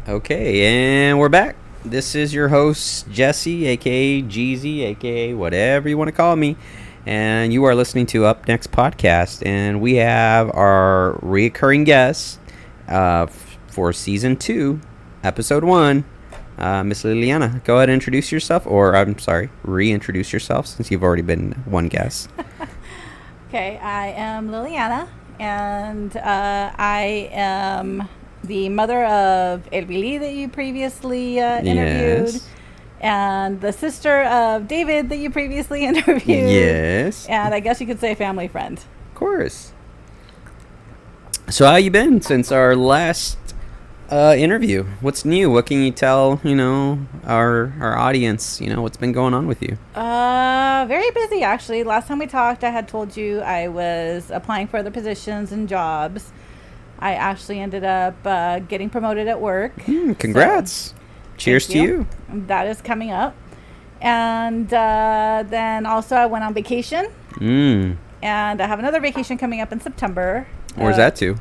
Okay, and we're back. This is your host, Jesse, a.k.a. Jeezy, a.k.a. whatever you want to call me. And you are listening to Up Next Podcast. And we have our reoccurring guest for Season 2, Episode 1, Miss Liliana. Go ahead and introduce yourself. Or, I'm sorry, reintroduce yourself since you've already been one guest. Okay, I am Liliana. And I am the mother of Elvili that you previously interviewed. Yes. And the sister of David that you previously interviewed. Yes. And I guess you could say family friend. Of course. So how you been since our last interview? What's new? What can you tell, our audience, what's been going on with you? Very busy, actually. Last time we talked, I had told you I was applying for other positions and jobs. I actually ended up getting promoted at work. Congrats. So, cheers to you. That is coming up. And then also I went on vacation. And I have another vacation coming up in September. Where's that to?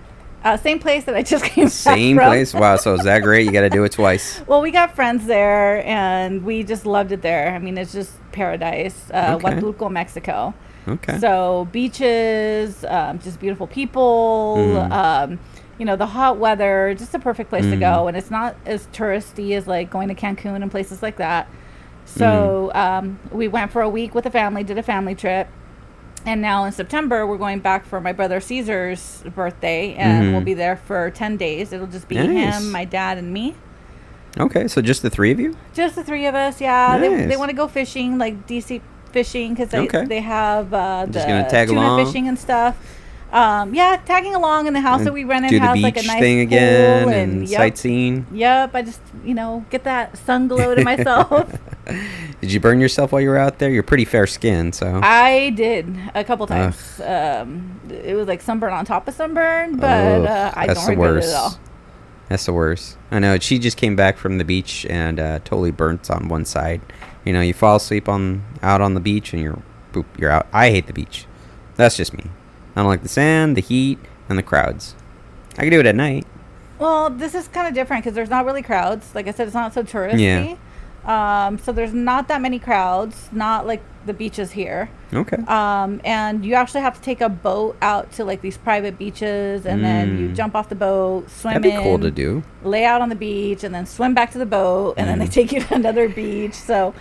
Same place that I just came back Same from. place? Wow, so is that great? You got to do it twice. Well, we got friends there, and we just loved it there. I mean, it's just paradise. Huatulco, Mexico. Okay. So beaches, just beautiful people, the hot weather, just a perfect place to go. And it's not as touristy as like going to Cancun and places like that. So we went for a week with the family, did a family trip. And now in September, we're going back for my brother Caesar's birthday. And we'll be there for 10 days. It'll just be him, my dad, and me. Okay, so just the three of you? Just the three of us, yeah. Nice. They want to go fishing, like DC fishing, because they have the tag tuna along. fishing and stuff. Tagging along in the house that we rented do the has beach like a nice thing pool again and yep, sightseeing. Yep, I just get that sun glow to myself. Did you burn yourself while you were out there? You're pretty fair skinned, so I did a couple times. It was like sunburn on top of sunburn, but I don't regret it at all. That's the worst. I know. She just came back from the beach and totally burnt on one side. You fall asleep out on the beach and you're out. I hate the beach. That's just me. I don't like the sand, the heat, and the crowds. I can do it at night. Well, this is kind of different because there's not really crowds. Like I said, it's not so touristy. Yeah. So there's not that many crowds, not like the beaches here. Okay. And you actually have to take a boat out to like these private beaches, and then you jump off the boat, swim That'd be cool to do. Lay out on the beach, and then swim back to the boat, and then they take you to another beach. So,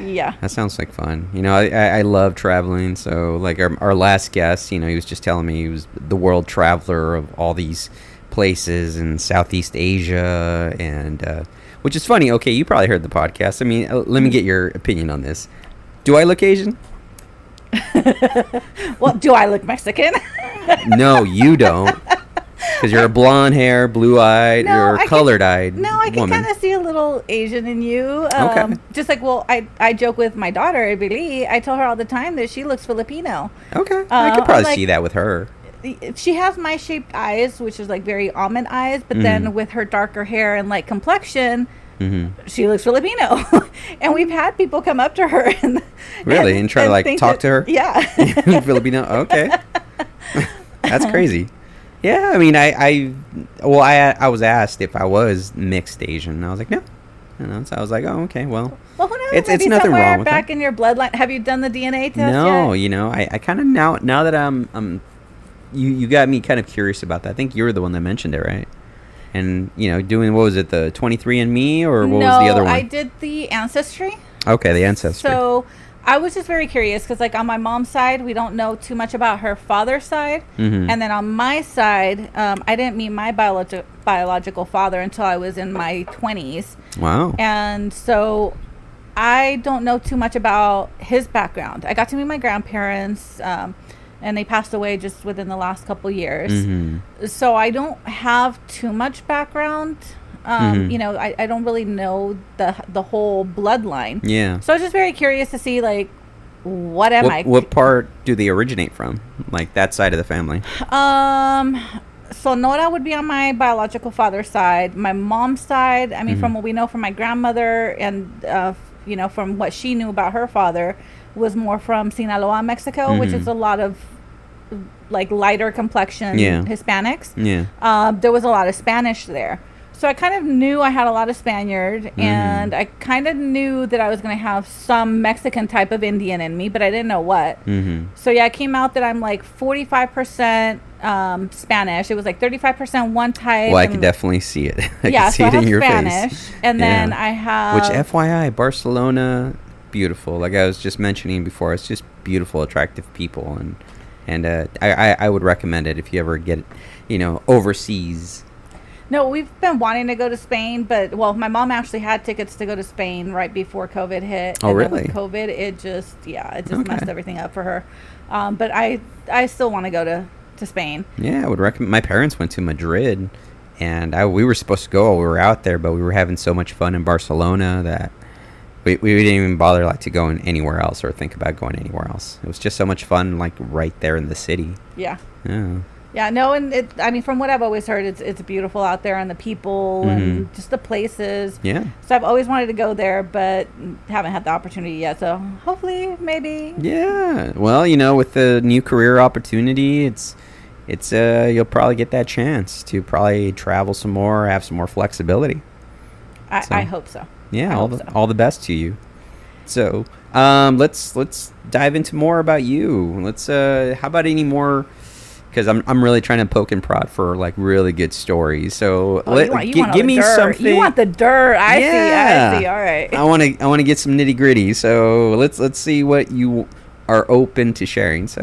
yeah. That sounds like fun. I love traveling. So, like our last guest, he was just telling me he was the world traveler of all these places in Southeast Asia, and which is funny. Okay, you probably heard the podcast. I mean, let me get your opinion on this. Do I look Asian? Well, do I look Mexican? No, you don't. Because you're a blonde hair, blue-eyed, you're colored-eyed No, I can kind of see a little Asian in you. Okay. Just like, I joke with my daughter, Elvili. I tell her all the time that she looks Filipino. Okay. I could probably see that with her. She has my shaped eyes, which is like very almond eyes, but then with her darker hair and light complexion, she looks Filipino. And we've had people come up to her and try to talk to her. Yeah. Filipino. Okay. That's crazy. Yeah, I mean, I was asked if I was mixed Asian, and I was like, no. So I was like, oh, okay, well who knows? It's nothing wrong with back that. in your bloodline. Have you done the DNA test No, yet? I kind of now that I'm you got me kind of curious about that. I think you were the one that mentioned it, right? And doing, what was it, the 23andMe, or what was the other one? No, I did the Ancestry. Okay, the Ancestry. So I was just very curious because, like, on my mom's side, we don't know too much about her father's side. And then on my side, I didn't meet my biological father until I was in my 20s. Wow. And so I don't know too much about his background. I got to meet my grandparents, and they passed away just within the last couple years. So I don't have too much background. I don't really know the whole bloodline. Yeah. So I was just very curious to see, like, what am I? What part do they originate from? Like, that side of the family? So Nora would be on my biological father's side. My mom's side, I mean, from what we know from my grandmother and, from what she knew about her father, was more from Sinaloa, Mexico, which is a lot of like lighter complexion Hispanics. Yeah. There was a lot of Spanish there. So I kind of knew I had a lot of Spaniard, and I kind of knew that I was going to have some Mexican type of Indian in me, but I didn't know what. So yeah, it came out that I'm like 45% Spanish. It was like 35% one type. Well, I could definitely see it. I yeah, can see so it I have in your Spanish, face. and then I have... Which, FYI, Barcelona, beautiful. Like I was just mentioning before, it's just beautiful, attractive people, and I would recommend it if you ever get, overseas. No, we've been wanting to go to Spain, but, well, my mom actually had tickets to go to Spain right before COVID hit. Oh, and really? Then with COVID, it just messed everything up for her. But I still want to go to Spain. Yeah, I would recommend. My parents went to Madrid, and we were supposed to go while we were out there, but we were having so much fun in Barcelona that we didn't even bother to go anywhere else or think about going anywhere else. It was just so much fun, right there in the city. Yeah. Yeah. Yeah, no, and from what I've always heard, it's beautiful out there, and the people and just the places. Yeah. So I've always wanted to go there, but haven't had the opportunity yet. So hopefully, maybe. Yeah. Well, with the new career opportunity, it's you'll probably get that chance to probably travel some more, have some more flexibility. I hope so. Yeah. All the best to you. So, let's dive into more about you. How about any more? Because I'm really trying to poke and prod for really good stories. So give me something. You want the dirt? I see. All right. I want to get some nitty gritty. So let's see what you are open to sharing. So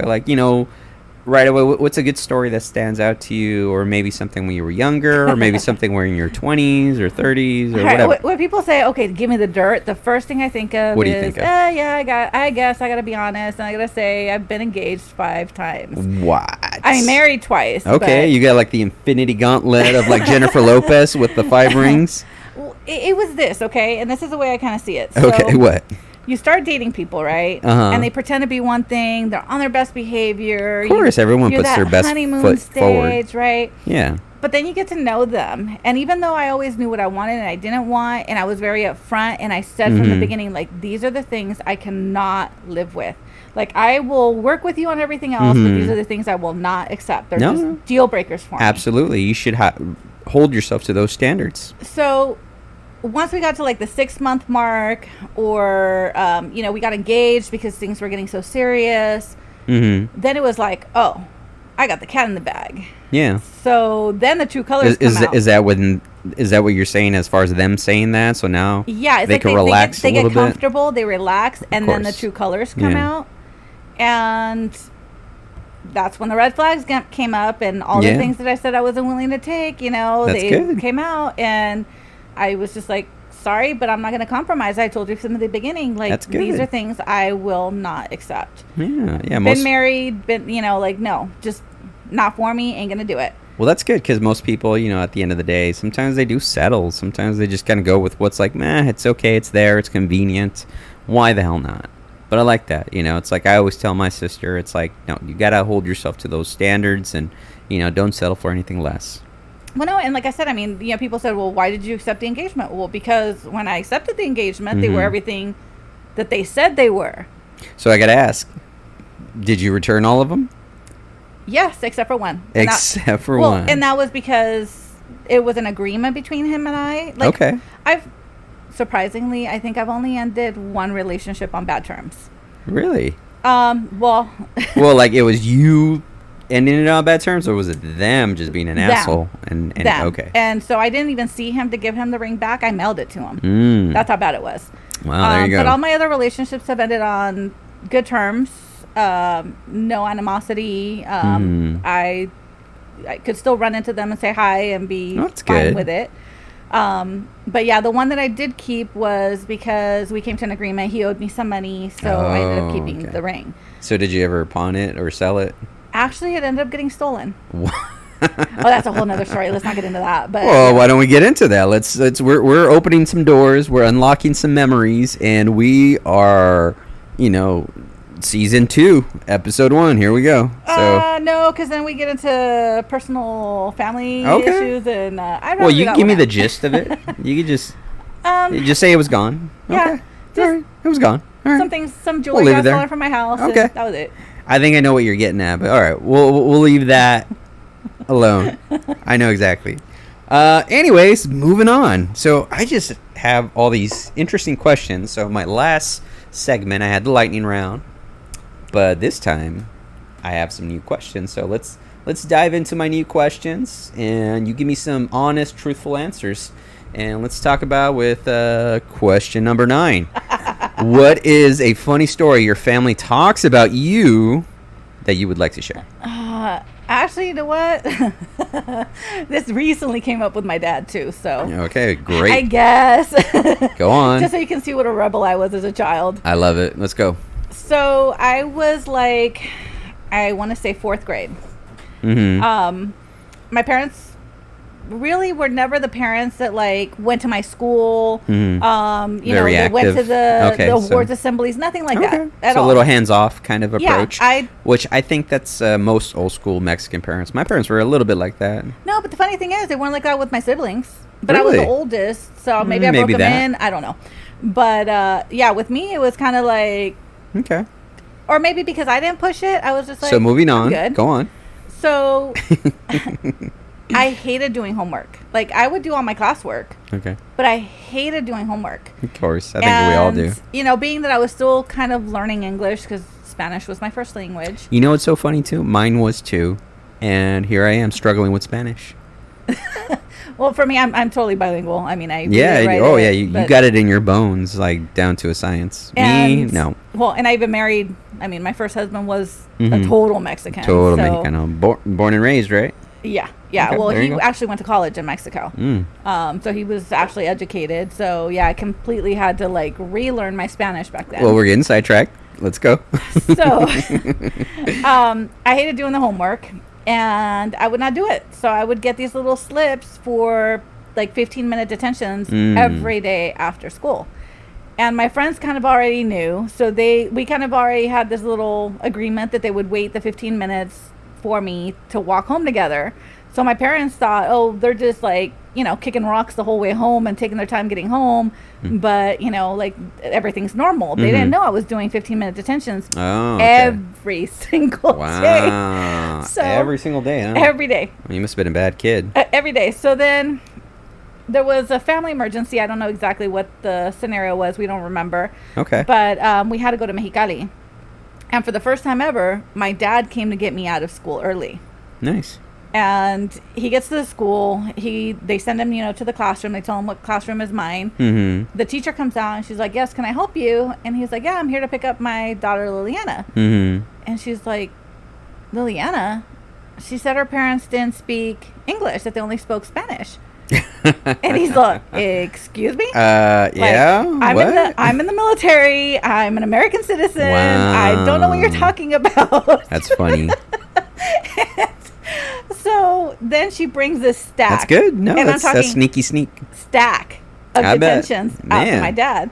right away, what's a good story that stands out to you, or maybe something when you were younger, or maybe something when you're in your 20s or 30s or whatever. When people say, "Okay, give me the dirt," the first thing I think of what do you think of? I guess I gotta be honest, and I gotta say I've been engaged 5 times. What? I'm married twice. Okay, you got the infinity gauntlet of Jennifer Lopez with the 5 rings. Well, it was this, okay, and this is the way I kind of see it. Okay, what? You start dating people, right? And they pretend to be one thing. They're on their best behavior. Of course, everyone puts their best honeymoon foot stage, forward, right? Yeah. But then you get to know them, and even though I always knew what I wanted and I didn't want, and I was very upfront, and I said from the beginning, these are the things I cannot live with. I will work with you on everything else, but these are the things I will not accept. They're just deal breakers for me. Absolutely, you should hold yourself to those standards. So once we got to the 6-month mark, or we got engaged because things were getting so serious, then it was oh, I got the cat in the bag. Yeah. So then the true colors come out. Is that what you're saying as far as them saying that? So now it's they can relax a little bit. They get comfortable, they relax, and then the true colors come out. And that's when the red flags came up, and all the things that I said I wasn't willing to take, they came out, and I was just sorry, but I'm not going to compromise. I told you from the beginning, these are things I will not accept. Yeah. Been married, no, just not for me, ain't going to do it. Well, that's good, because most people, at the end of the day, sometimes they do settle. Sometimes they just kind of go with what's it's okay, it's there, it's convenient. Why the hell not? But I like that, it's I always tell my sister, it's no, you got to hold yourself to those standards, and, don't settle for anything less. Well, no, and like I said, I mean, people said, well, why did you accept the engagement? Well, because when I accepted the engagement, they were everything that they said they were. So I got to ask, did you return all of them? Yes, except for one. Except for one. And that was because it was an agreement between him and I. Okay. Surprisingly, I think I've only ended one relationship on bad terms. Really? Well, it was you ending it on bad terms, or was it them just being an asshole? And them. Okay. And so I didn't even see him to give him the ring back. I mailed it to him. That's how bad it was. Wow, there you go. But all my other relationships have ended on good terms. No animosity. I could still run into them and say hi and be fine with it. But yeah, the one that I did keep was because we came to an agreement. He owed me some money, so I ended up keeping the ring. So did you ever pawn it or sell it? Actually, it ended up getting stolen. That's a whole nother story. Let's not get into that. But why don't we get into that? We're opening some doors, we're unlocking some memories, and we are, season 2, episode 1. Here we go. So no, because then we get into personal family issues, and I'd rather you can give me the gist of it. You could just say it was gone. Yeah, okay. All right. It was gone. All right. Some jewelry got stolen from my house. Okay, and that was it. I think I know what you're getting at, but all right, we'll leave that alone. I know exactly. Anyways, moving on. So I just have all these interesting questions. So my last segment, I had the lightning round, but this time I have some new questions. So let's dive into my new questions, and you give me some honest, truthful answers. And let's talk about with question number 9. What is a funny story your family talks about you that you would like to share? Actually, you know what? This recently came up with my dad, too. So Okay, great. I guess. Go on. Just so you can see what a rebel I was as a child. I love it. Let's go. So I was like, I want to say 4th grade. Mm-hmm. My parents really were never the parents that like went to my school. Mm-hmm. You know, they went to the awards assemblies, nothing like that at all. So a little hands-off kind of approach. Yeah, which I think that's most old school Mexican parents. My parents were a little bit like that. No, but the funny thing is they weren't like that with my siblings. But Really? I was the oldest, so maybe I broke them in. I don't know. But yeah, with me it was kind of like, okay. Or maybe because I didn't push it, I was just like, so moving on. Good. Go on. So I hated doing homework. Like, I would do all my classwork. Okay. But I hated doing homework. Of course. I think we all do. You know, being that I was still kind of learning English because Spanish was my first language. You know what's so funny, too? Mine was, too. And here I am struggling with Spanish. Well, for me, I'm totally bilingual. I mean, I you got it in your bones, like, down to a science. Me, no. Well, and I even married, I mean, my first husband was a total Mexican. Total Mexicano. Born and raised, right? Yeah. Okay, well, he actually went to college in Mexico. So he was actually educated. So, yeah, I completely had to, like, relearn my Spanish back then. Well, we're getting sidetracked. Let's go. So, I hated doing the homework, and I would not do it. So I would get these little slips for, like, 15-minute detentions every day after school. And my friends kind of already knew. So we kind of already had this little agreement that they would wait the 15 minutes for me to walk home together. So my parents thought, oh, they're just like, you know, kicking rocks the whole way home and taking their time getting home. But, you know, like, everything's normal. They didn't know I was doing 15-minute detentions every single day. So every single day, huh? Every day. Well, you must have been a bad kid. Every day. So then there was a family emergency. I don't know exactly what the scenario was. We don't remember. Okay. But we had to go to Mexicali. And for the first time ever, my dad came to get me out of school early. Nice. And he gets to the school. They send him, you know, to the classroom. They tell him what classroom is mine. Mm-hmm. The teacher comes out and she's like, yes, can I help you? And he's like, yeah, I'm here to pick up my daughter, Liliana. Mm-hmm. And she's like, Liliana? She said her parents didn't speak English, that they only spoke Spanish. And he's like, excuse me? Yeah? I'm in the military. I'm an American citizen. Wow. I don't know what you're talking about. That's funny. So then she brings this stack. That's good. No, and that's sneaky sneak. Stack of detentions out Man. to my dad.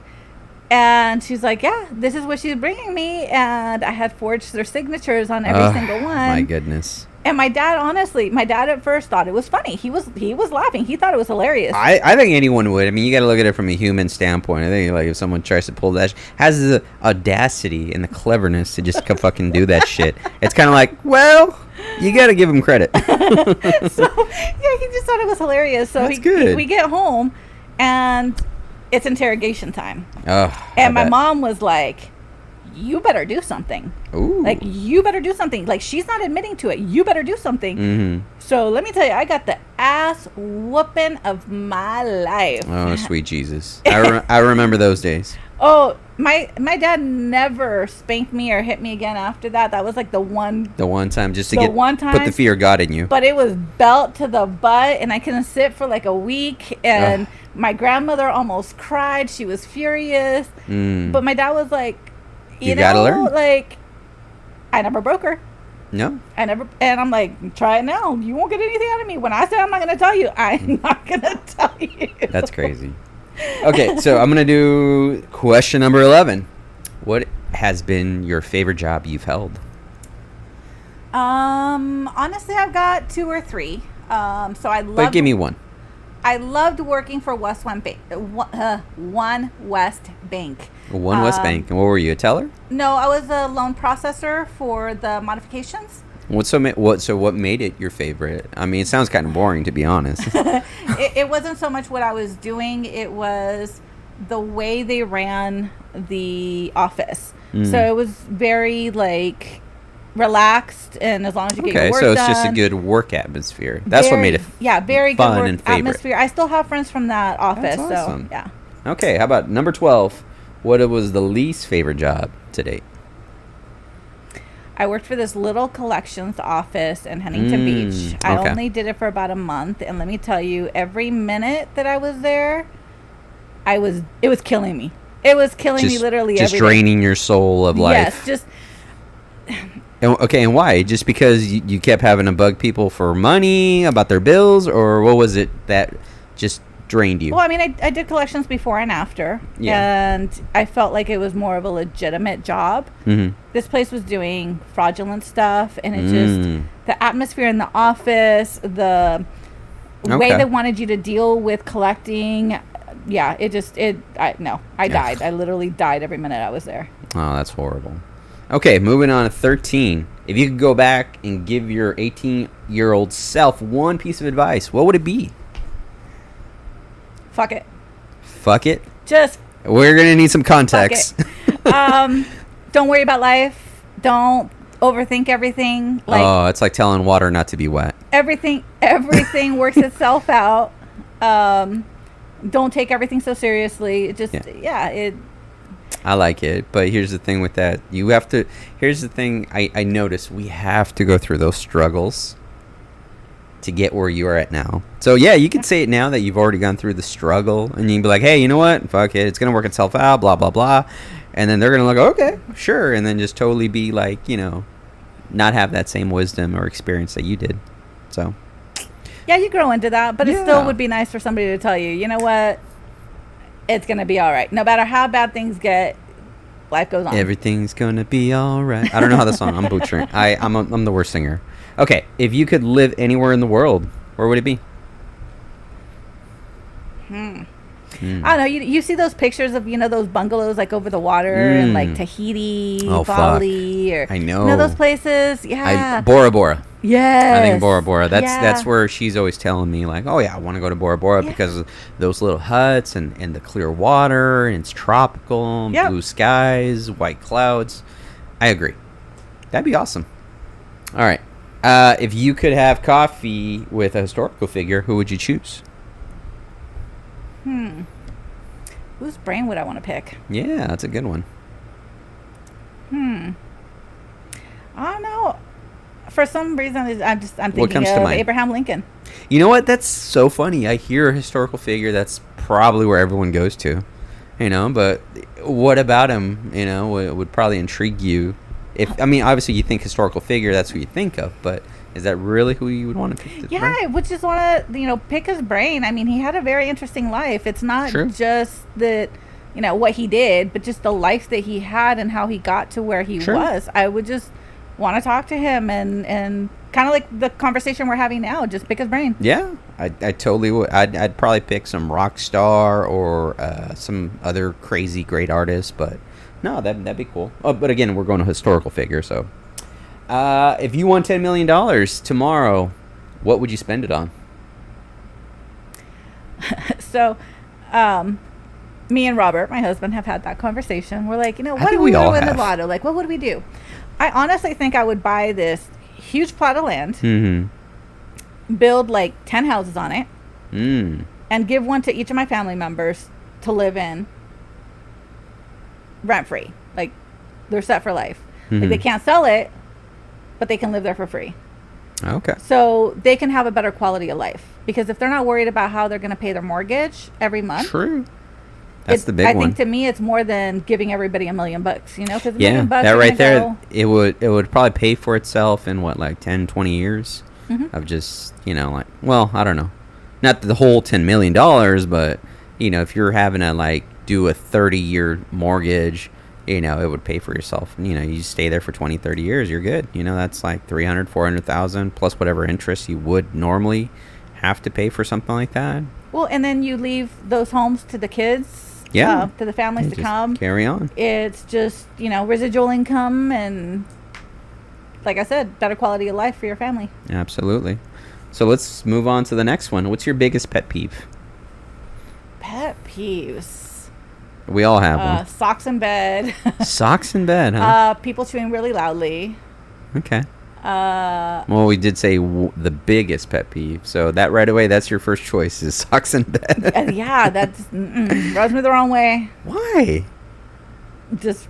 And she's like, yeah, this is what she's bringing me. And I had forged their signatures on every single one. My goodness. And my dad, honestly, at first thought it was funny. He was laughing. He thought it was hilarious. I think anyone would. I mean, you got to look at it from a human standpoint. I think, like, if someone tries to pull that, has the audacity and the cleverness to just fucking do that shit. It's kind of like, well, you got to give him credit. So, yeah, he just thought it was hilarious. So That's good. We get home, and it's interrogation time. Oh, and my mom was like, you better do something. Ooh. Like, you better do something. Like, she's not admitting to it. You better do something. Mm-hmm. So let me tell you, I got the ass whooping of my life. Oh, sweet Jesus. I remember those days. Oh, my dad never spanked me or hit me again after that. That was like the one time just to put the fear of God in you. But it was belt to the butt, and I couldn't sit for like a week. And my grandmother almost cried. She was furious. But my dad was like, you know, gotta learn. Like, I never broke her. No. And I'm like, try it now. You won't get anything out of me. When I say I'm not going to tell you, I'm not going to tell you. That's crazy. Okay, so I'm going to do question number 11. What has been your favorite job you've held? Honestly, I've got 2 or 3. So I love. But give me one. I loved working for One West Bank. One West Bank. And what were you, a teller? No, I was a loan processor for the modifications. What made it your favorite? I mean, it sounds kind of boring, to be honest. It wasn't so much what I was doing. It was the way they ran the office. So it was very like relaxed, and as long as you get your work done. So it's just a good work atmosphere. That's what made it very fun good work and favorite. atmosphere. I still have friends from that office. That's awesome. So yeah. Okay, how about number 12? What was the least favorite job to date? I worked for this little collections office in Huntington Beach. I only did it for about a month, and let me tell you, every minute that I was there, it was killing me. It was killing me literally every day. Just draining your soul of life. Yes, just... And why? Just because you kept having to bug people for money about their bills, or what was it that just drained you? Well, I mean, I did collections before and after, and I felt like it was more of a legitimate job. This place was doing fraudulent stuff, and it just, the atmosphere in the office, the way they wanted you to deal with collecting, I died. I literally died every minute I was there. Oh, that's horrible. Okay, moving on to 13. If you could go back and give your 18-year-old self one piece of advice, what would it be? Fuck it. Fuck it? Just... We're going to need some context. Don't worry about life. Don't overthink everything. It's like telling water not to be wet. Everything works itself out. Don't take everything so seriously. I like it, but here's the thing with that. Here's the thing I noticed. We have to go through those struggles to get where you are at now. So, yeah, you could say it now that you've already gone through the struggle, and you can be like, hey, you know what? Fuck it. It's going to work itself out, blah, blah, blah. And then they're going to look, okay, sure, and then just totally be like, not have that same wisdom or experience that you did. So... Yeah, you grow into that, but it still would be nice for somebody to tell you, you know what? It's going to be all right. No matter how bad things get, life goes on. Everything's going to be all right. I don't know how the song. I'm butchering. I'm the worst singer. Okay, if you could live anywhere in the world, where would it be? I don't know. You see those pictures of, those bungalows like over the water and like Tahiti, Bali, or... I know. Those places? Yeah. Bora Bora. Yes. I think Bora Bora. That's where she's always telling me, like, oh, yeah, I want to go to Bora Bora because of those little huts and the clear water, and it's tropical, blue skies, white clouds. I agree. That'd be awesome. All right. If you could have coffee with a historical figure, who would you choose? Whose brain would I want to pick? Yeah, that's a good one. I don't know. For some reason, I'm thinking of Abraham Lincoln. You know what? That's so funny. I hear a historical figure. That's probably where everyone goes to. But what about him? Would probably intrigue you. Obviously you think historical figure. That's who you think of. But is that really who you would want to pick? Yeah, I would just want to, pick his brain. I mean, he had a very interesting life. It's not just that, what he did, but just the life that he had and how he got to where he was. I would just want to talk to him and kind of like the conversation we're having now, just pick his brain. Yeah, I totally would. I'd probably pick some rock star or some other crazy great artist, but no, that'd be cool. Oh, but again, we're going to historical figure, so... if you won $10 million tomorrow, what would you spend it on? So, me and Robert, my husband, have had that conversation. We're like, what do we we all win the have? lotto? Like, what would we do? I honestly think I would buy this huge plot of land, build like 10 houses on it, and give one to each of my family members to live in rent-free. Like, they're set for life. Like, they can't sell it, but they can live there for free. Okay. So they can have a better quality of life. Because if they're not worried about how they're going to pay their mortgage every month. True. That's the big one. I think to me it's more than giving everybody $1 million, Because $1 million bucks, that right there, it would probably pay for itself in what, like 10, 20 years of just, I don't know. Not the whole $10 million, but, if you're having to do a 30-year mortgage, it would pay for yourself. You stay there for 20, 30 years, you're good. That's like $300,000, $400,000 plus whatever interest you would normally have to pay for something like that. Well, and then you leave those homes to the kids, to the families to come. Carry on. It's just, residual income, and like I said, better quality of life for your family. Absolutely. So let's move on to the next one. What's your biggest pet peeve? Pet peeves. We all have one. Socks in bed. Socks in bed, huh? People chewing really loudly. Okay. Well, we did say the biggest pet peeve, so that right away, that's your first choice is socks in bed. Yeah, that's rubs me the wrong way. Why? Just,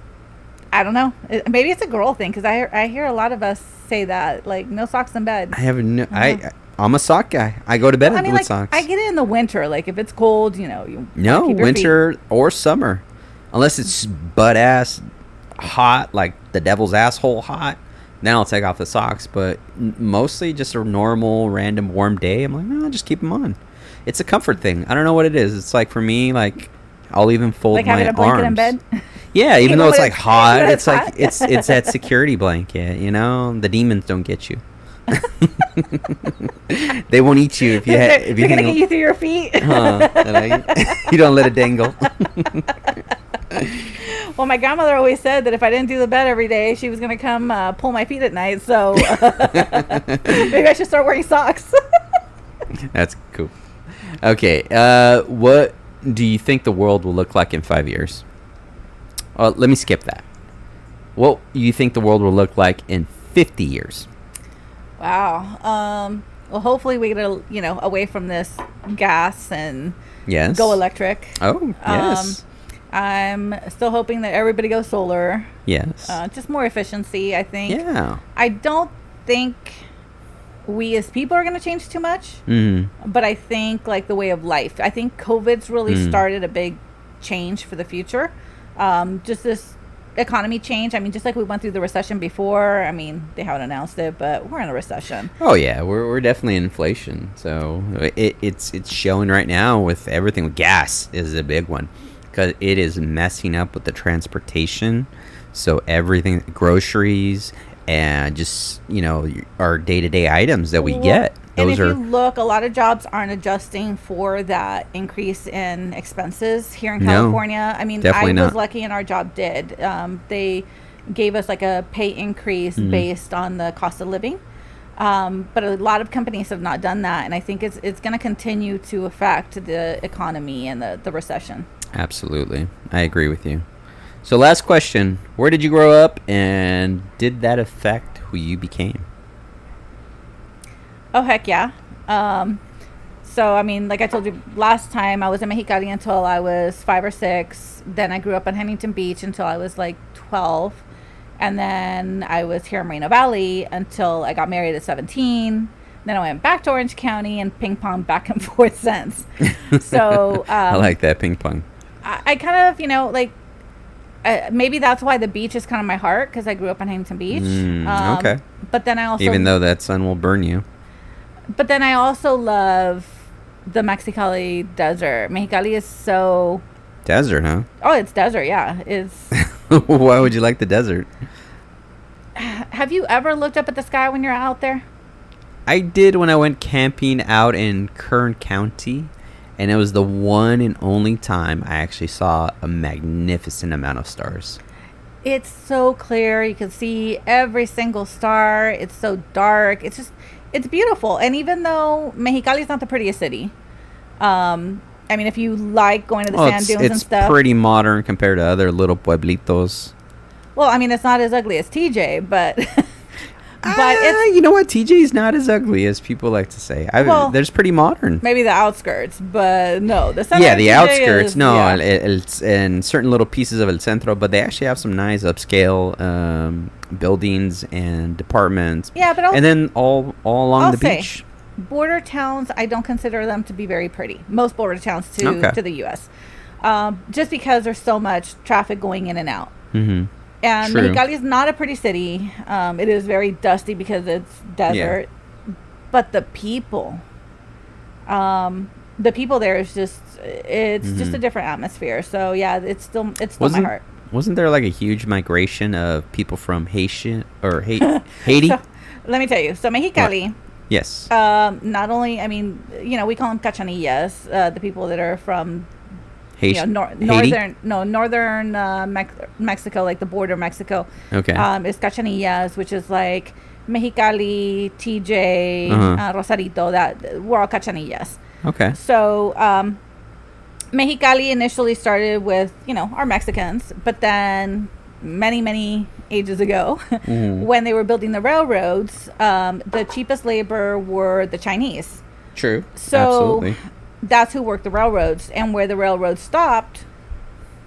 I don't know. Maybe it's a girl thing because I hear a lot of us say that, like, no socks in bed. I have no. I'm a sock guy. I go to bed with socks. I get it in the winter, like if it's cold, you know. Winter or summer, unless it's butt ass hot, like the devil's asshole hot. Then I'll take off the socks, but mostly just a normal, random, warm day. I'm like, no, just keep them on. It's a comfort thing. I don't know what it is. It's like for me, like I'll even fold like my arms. Like having a blanket in bed. Yeah, even though it's like hot, it's like it's that security blanket. You know, the demons don't get you. They won't eat you if you they're gonna get you through your feet. You don't let it dangle. Well, my grandmother always said that if I didn't do the bed every day, she was going to come pull my feet at night. So maybe I should start wearing socks. That's cool. Okay. What do you think the world will look like in 5 years? Let me skip that. What do you think the world will look like in 50 years? Wow. Well, hopefully we get away from this gas and go electric. Oh, yes. I'm still hoping that everybody goes solar. Yes. Just more efficiency, I think. Yeah. I don't think we as people are going to change too much. Mm-hmm. But I think like the way of life. I think COVID's really started a big change for the future. Just this economy change. I mean, just like we went through the recession before. I mean, they haven't announced it, but we're in a recession. Oh yeah, we're definitely in inflation. So it's showing right now with everything. With gas is a big one. Because it is messing up with the transportation. So everything, groceries, and just, our day-to-day items that we get. And if you look, a lot of jobs aren't adjusting for that increase in expenses here in California. I mean, I was lucky and our job did. They gave us like a pay increase based on the cost of living. But a lot of companies have not done that. And I think it's going to continue to affect the economy and the recession. Absolutely. I agree with you. So last question. Where did you grow up and did that affect who you became? Oh, heck yeah. So, I mean, like I told you last time, I was in Mexicali until I was 5 or 6. Then I grew up in Huntington Beach until I was like 12. And then I was here in Moreno Valley until I got married at 17. Then I went back to Orange County and ping pong back and forth since. So I like that ping pong. I kind of, maybe that's why the beach is kind of my heart because I grew up in Huntington Beach. Okay. But then I also, even though that sun will burn you. But then I also love the Mexicali desert. Mexicali is so desert, huh? Oh, it's desert. Yeah, it's. Why would you like the desert? Have you ever looked up at the sky when you're out there? I did when I went camping out in Kern County, and it was the one and only time I actually saw a magnificent amount of stars. It's so clear. You can see every single star. It's so dark. It's beautiful. And even though Mexicali is not the prettiest city, I mean, if you like going to the sand dunes and stuff. It's pretty modern compared to other little pueblitos. Well, I mean, it's not as ugly as TJ, but... it's, you know what? TJ is not as ugly as people like to say. There's pretty modern. Maybe the outskirts, but no. The center the outskirts. It's in certain little pieces of El Centro, but they actually have some nice upscale buildings and departments. Yeah, but and then all along the beach. Border towns, I don't consider them to be very pretty. Most border towns to the U.S. Just because there's so much traffic going in and out. Mm-hmm. And Mexicali is not a pretty city. It is very dusty because it's desert. Yeah. But the people there is just, it's just a different atmosphere. So yeah, it's still my heart. Wasn't there like a huge migration of people from Haiti? So, let me tell you. So Mexicali. What? Yes. Not only, I mean, we call them cachanillas, the people that are from Haiti? Northern Mexico, like the border of Mexico. Okay. Is Cachanillas, which is like Mexicali, TJ, Rosarito. That we're all Cachanillas. Okay. So Mexicali initially started with our Mexicans, but then many ages ago, when they were building the railroads, the cheapest labor were the Chinese. True. So absolutely. That's who worked the railroads, and where the railroad stopped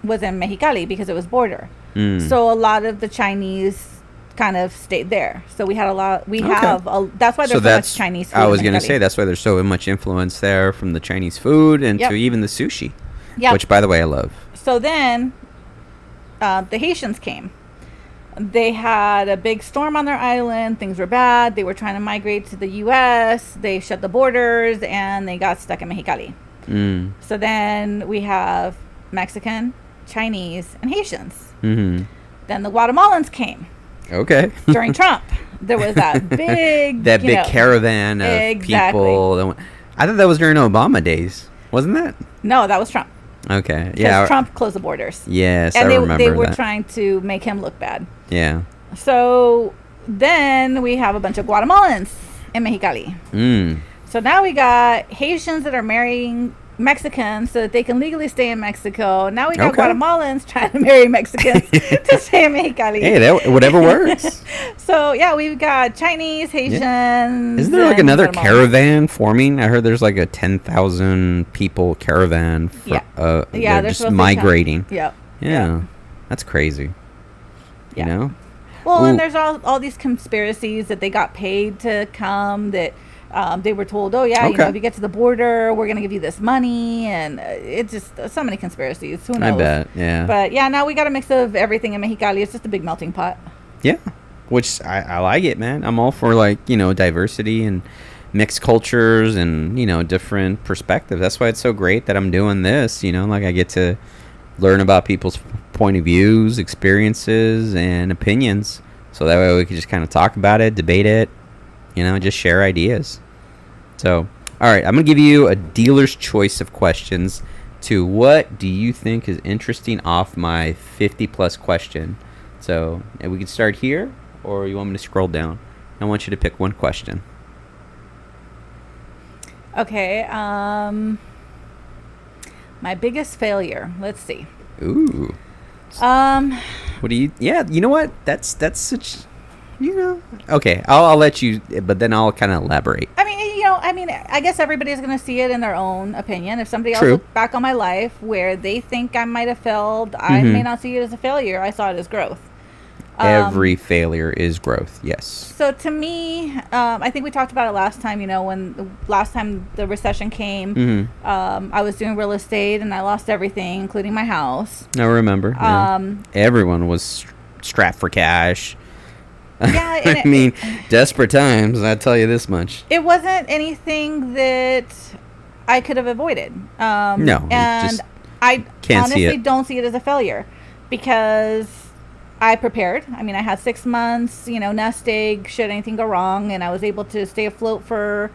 was in Mexicali because it was border. So a lot of the Chinese kind of stayed there. So we had a lot. That's why there's so much Chinese food. I was going to say that's why there's so much influence there from the Chinese food and to even the sushi, which, by the way, I love. So then the Haitians came. They had a big storm on their island. Things were bad. They were trying to migrate to the U.S. They shut the borders, and they got stuck in Mexicali. So then we have Mexican, Chinese, and Haitians. Then the Guatemalans came. Okay. During Trump, there was that big caravan of people. I thought that was during Obama days, wasn't that? No, that was Trump. Okay. Because Trump closed the borders. Yes, and I remember they were that. trying to make him look bad. Yeah. So then we have a bunch of Guatemalans in Mexicali. So now we got Haitians that are marrying Mexicans so that they can legally stay in Mexico. Now we got Guatemalans trying to marry Mexicans to stay in Mexicali. Hey, whatever works. So yeah, we've got Chinese, Haitians. Isn't there like another caravan forming? I heard there's like a 10,000 people caravan. They're just migrating. Yeah. That's crazy. Yeah. You know? Well, and there's all these conspiracies that they got paid to come, that they were told, if you get to the border, we're going to give you this money. And it's just so many conspiracies. Who knows? I bet, yeah. But yeah, now we got a mix of everything in Mexicali. It's just a big melting pot. Yeah, which I like it, man. I'm all for, diversity and mixed cultures and, different perspectives. That's why it's so great that I'm doing this, I get to learn about people's point of views, experiences, and opinions. So that way we can just kind of talk about it, debate it, just share ideas. So, all right, I'm going to give you a dealer's choice of questions to what do you think is interesting off my 50-plus question. So, we can start here, or you want me to scroll down? I want you to pick one question. Okay, my biggest failure. Let's see. Ooh. What do you... Yeah, you know what? That's such... Okay, I'll let you, but then I'll kind of elaborate. I guess everybody's going to see it in their own opinion. If somebody else looks back on my life where they think I might have failed, I may not see it as a failure. I saw it as growth. Every failure is growth, yes. So to me, I think we talked about it last time, when last time the recession came, I was doing real estate and I lost everything, including my house. I remember. Yeah. Everyone was strapped for cash. Yeah, desperate times, I'll tell you this much. It wasn't anything that I could have avoided. No. And I honestly don't see it as a failure because I prepared. I had 6 months, nest egg, should anything go wrong, and I was able to stay afloat for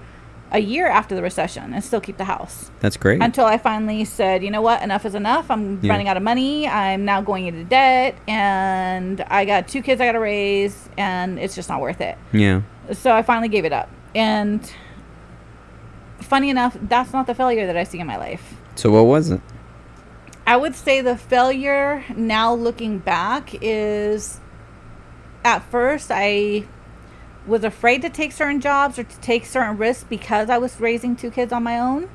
a year after the recession and still keep the house. That's great. Until I finally said, you know what, enough is enough. I'm running out of money. I'm now going into debt, and I got 2 kids I got to raise, and it's just not worth it. Yeah. So I finally gave it up. And funny enough, that's not the failure that I see in my life. So what was it? I would say the failure, now looking back, is at first I was afraid to take certain jobs or to take certain risks because I was raising 2 kids on my own.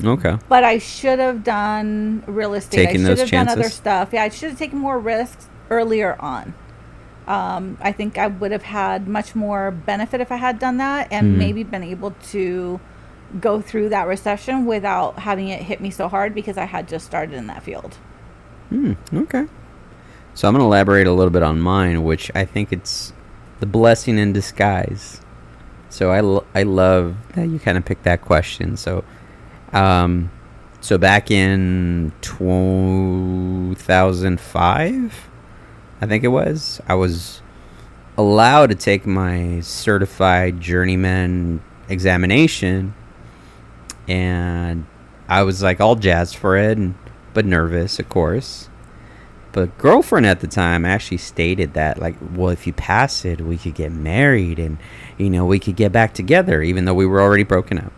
Okay. But I should have done real estate. Taking I should have done chances? other stuff. Yeah, I should have taken more risks earlier on. I think I would have had much more benefit if I had done that and maybe been able to go through that recession without having it hit me so hard because I had just started in that field. Okay. So I'm going to elaborate a little bit on mine, which I think it's the blessing in disguise. So I love that you kind of picked that question. So back in 2005, I think it was, I was allowed to take my certified journeyman examination, and I was like all jazzed for it, and but nervous, of course. But girlfriend at the time actually stated that, like, well, if you pass it, we could get married and, we could get back together, even though we were already broken up.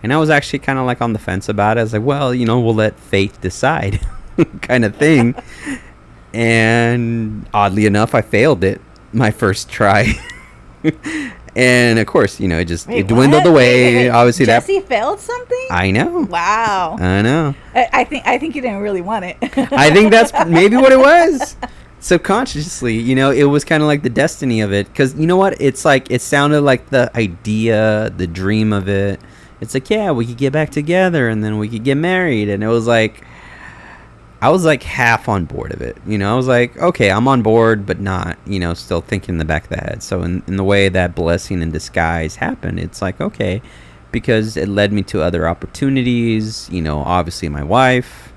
And I was actually kind of like on the fence about it. I was like, well, we'll let fate decide kind of thing. And oddly enough, I failed it my first try. And of course, it dwindled away. Wait. Obviously, Jesse failed something? I know. Wow. I know. I think you didn't really want it. I think that's maybe what it was. Subconsciously, it was kind of like the destiny of it. Because you know what? It's like, it sounded like the idea, the dream of it. It's like, yeah, we could get back together and then we could get married. And it was like, I was like half on board of it. I was like, okay, I'm on board, but not, still thinking in the back of the head. So in the way that blessing in disguise happened, it's like, okay, because it led me to other opportunities. Obviously my wife,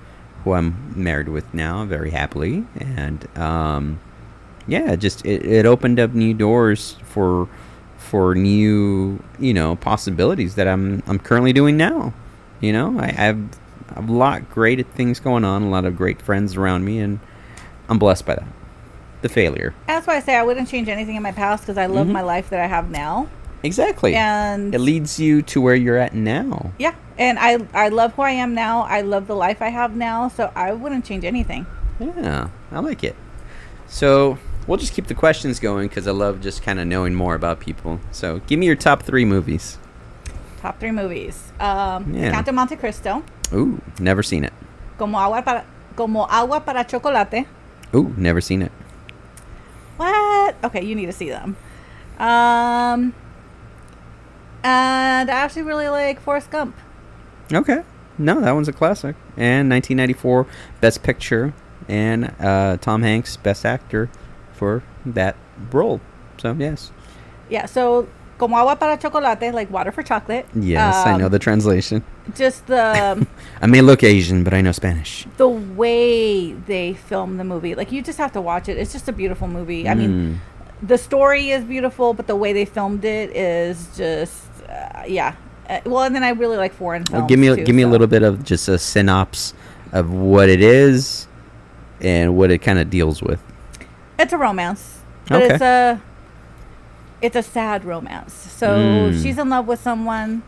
who I'm married with now very happily. And, just it opened up new doors for new, possibilities that I'm currently doing now. I have a lot of great things going on, a lot of great friends around me, and I'm blessed by that. The failure. That's why I say I wouldn't change anything in my past, because I love my life that I have now. Exactly. And it leads you to where you're at now. Yeah. And I love who I am now. I love the life I have now. So I wouldn't change anything. Yeah, I like it. So we'll just keep the questions going, because I love just kind of knowing more about people. So give me your top 3 movies. Top 3 movies. Count of Monte Cristo. Ooh, never seen it. Como agua para chocolate. Ooh, never seen it. What? Okay, you need to see them. And I actually really like Forrest Gump. Okay. No, that one's a classic. And 1994 Best Picture, and Tom Hanks Best Actor for that role. So, yes. Yeah, so como agua para chocolate, like water for chocolate. Yes, I know the translation. Just the... I may look Asian, but I know Spanish. The way they film the movie. Like, you just have to watch it. It's just a beautiful movie. I mean, the story is beautiful, but the way they filmed it is just... yeah. Well, and then I really like foreign films, give me a little bit of just a synopsis of what it is and what it kind of deals with. It's a romance. But okay. It's a sad romance. So she's in love with someone,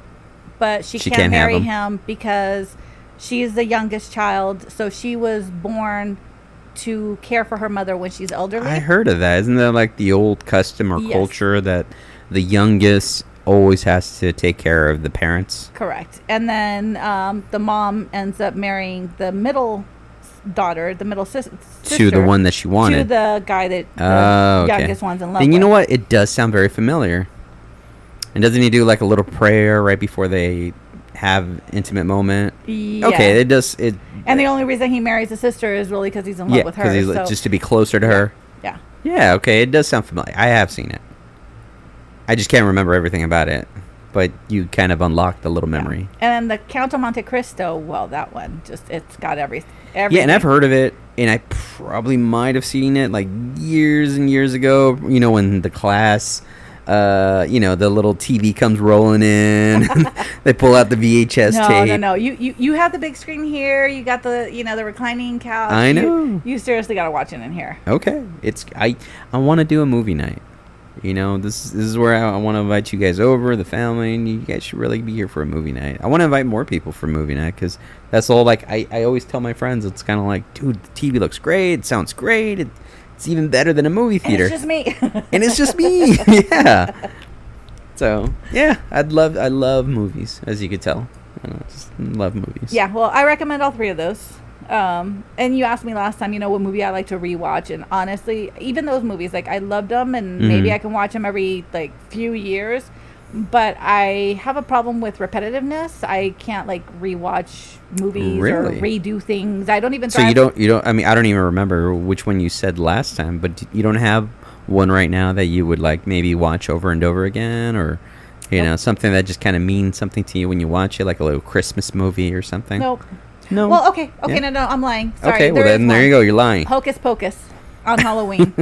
but she can't marry him because she's the youngest child. So she was born to care for her mother when she's elderly. I heard of that. Isn't that like the old custom or culture that the youngest always has to take care of the parents? Correct. And then the mom ends up marrying the middle daughter, the middle sister, to the one that she wanted, to the guy that the youngest one's in love with. And you know what? It does sound very familiar. And doesn't he do like a little prayer right before they have intimate moment? Yeah. Okay, it does. And the only reason he marries the sister is really because he's in love with her. Because he's just to be closer to her. Yeah. Yeah. Okay, it does sound familiar. I have seen it. I just can't remember everything about it. But you kind of unlocked a little memory. Yeah. And then the Count of Monte Cristo, well, that one, just, it's got everything. Yeah, and I've heard of it, and I probably might have seen it like years and years ago, when the class, the little TV comes rolling in, they pull out the VHS tape. No. You have the big screen here, you got the, the reclining couch. I know. You seriously got to watch it in here. Okay. I want to do a movie night. This is where I want to invite you guys over, the family, and you guys should really be here for a movie night. I want to invite more people for a movie night, because that's all, like, I always tell my friends, it's kind of like, dude, the TV looks great, it sounds great, it's even better than a movie theater. And it's just me. And it's just me, yeah. So, yeah, I love movies, as you could tell. I just love movies. Yeah, well, I recommend all 3 of those. And you asked me last time, what movie I like to rewatch, and honestly, even those movies, like, I loved them, and maybe I can watch them every like few years, but I have a problem with repetitiveness. I can't like rewatch movies or redo things. I don't even. So you don't. I mean, I don't even remember which one you said last time, but you don't have one right now that you would like maybe watch over and over again, or something that just kind of means something to you when you watch it, like a little Christmas movie or something. Nope. No. Well, okay, yeah. No, I'm lying. Sorry. Okay, well then there you go. You're lying. Hocus Pocus on Halloween.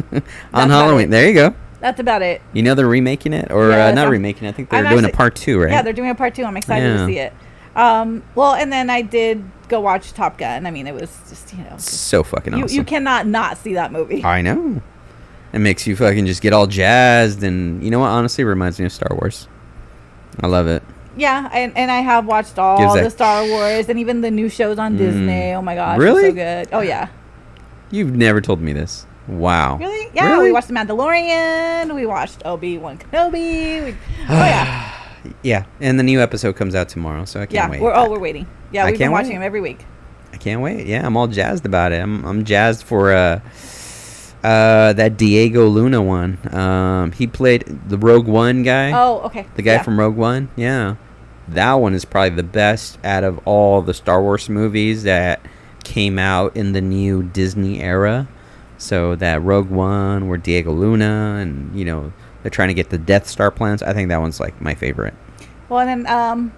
On Halloween. There you go. That's about it. They're remaking it, or not remaking it. I think they're doing a part 2, right? Yeah, they're doing a part 2. I'm excited to see it. Well, and then I did go watch Top Gun. I mean, it was just, So fucking awesome. You cannot not see that movie. I know. It makes you fucking just get all jazzed, and you know what? Honestly, it reminds me of Star Wars. I love it. Yeah, and I have watched all the Star Wars and even the new shows on Disney. Oh my gosh, really? So good. Oh yeah. You've never told me this. Wow. Really? Yeah. Really? We watched The Mandalorian. We watched Obi-Wan Kenobi. Oh yeah. Yeah, and the new episode comes out tomorrow, so I can't wait. We're waiting. Yeah, we've been watching them every week. I can't wait. Yeah, I'm all jazzed about it. I'm jazzed for that Diego Luna one. He played the Rogue One guy. Oh, okay. The guy from Rogue One. Yeah, that one is probably the best out of all the Star Wars movies that came out in the new Disney era. So that Rogue One, where Diego Luna, and they're trying to get the Death Star plans. I think that one's like my favorite. Well, and then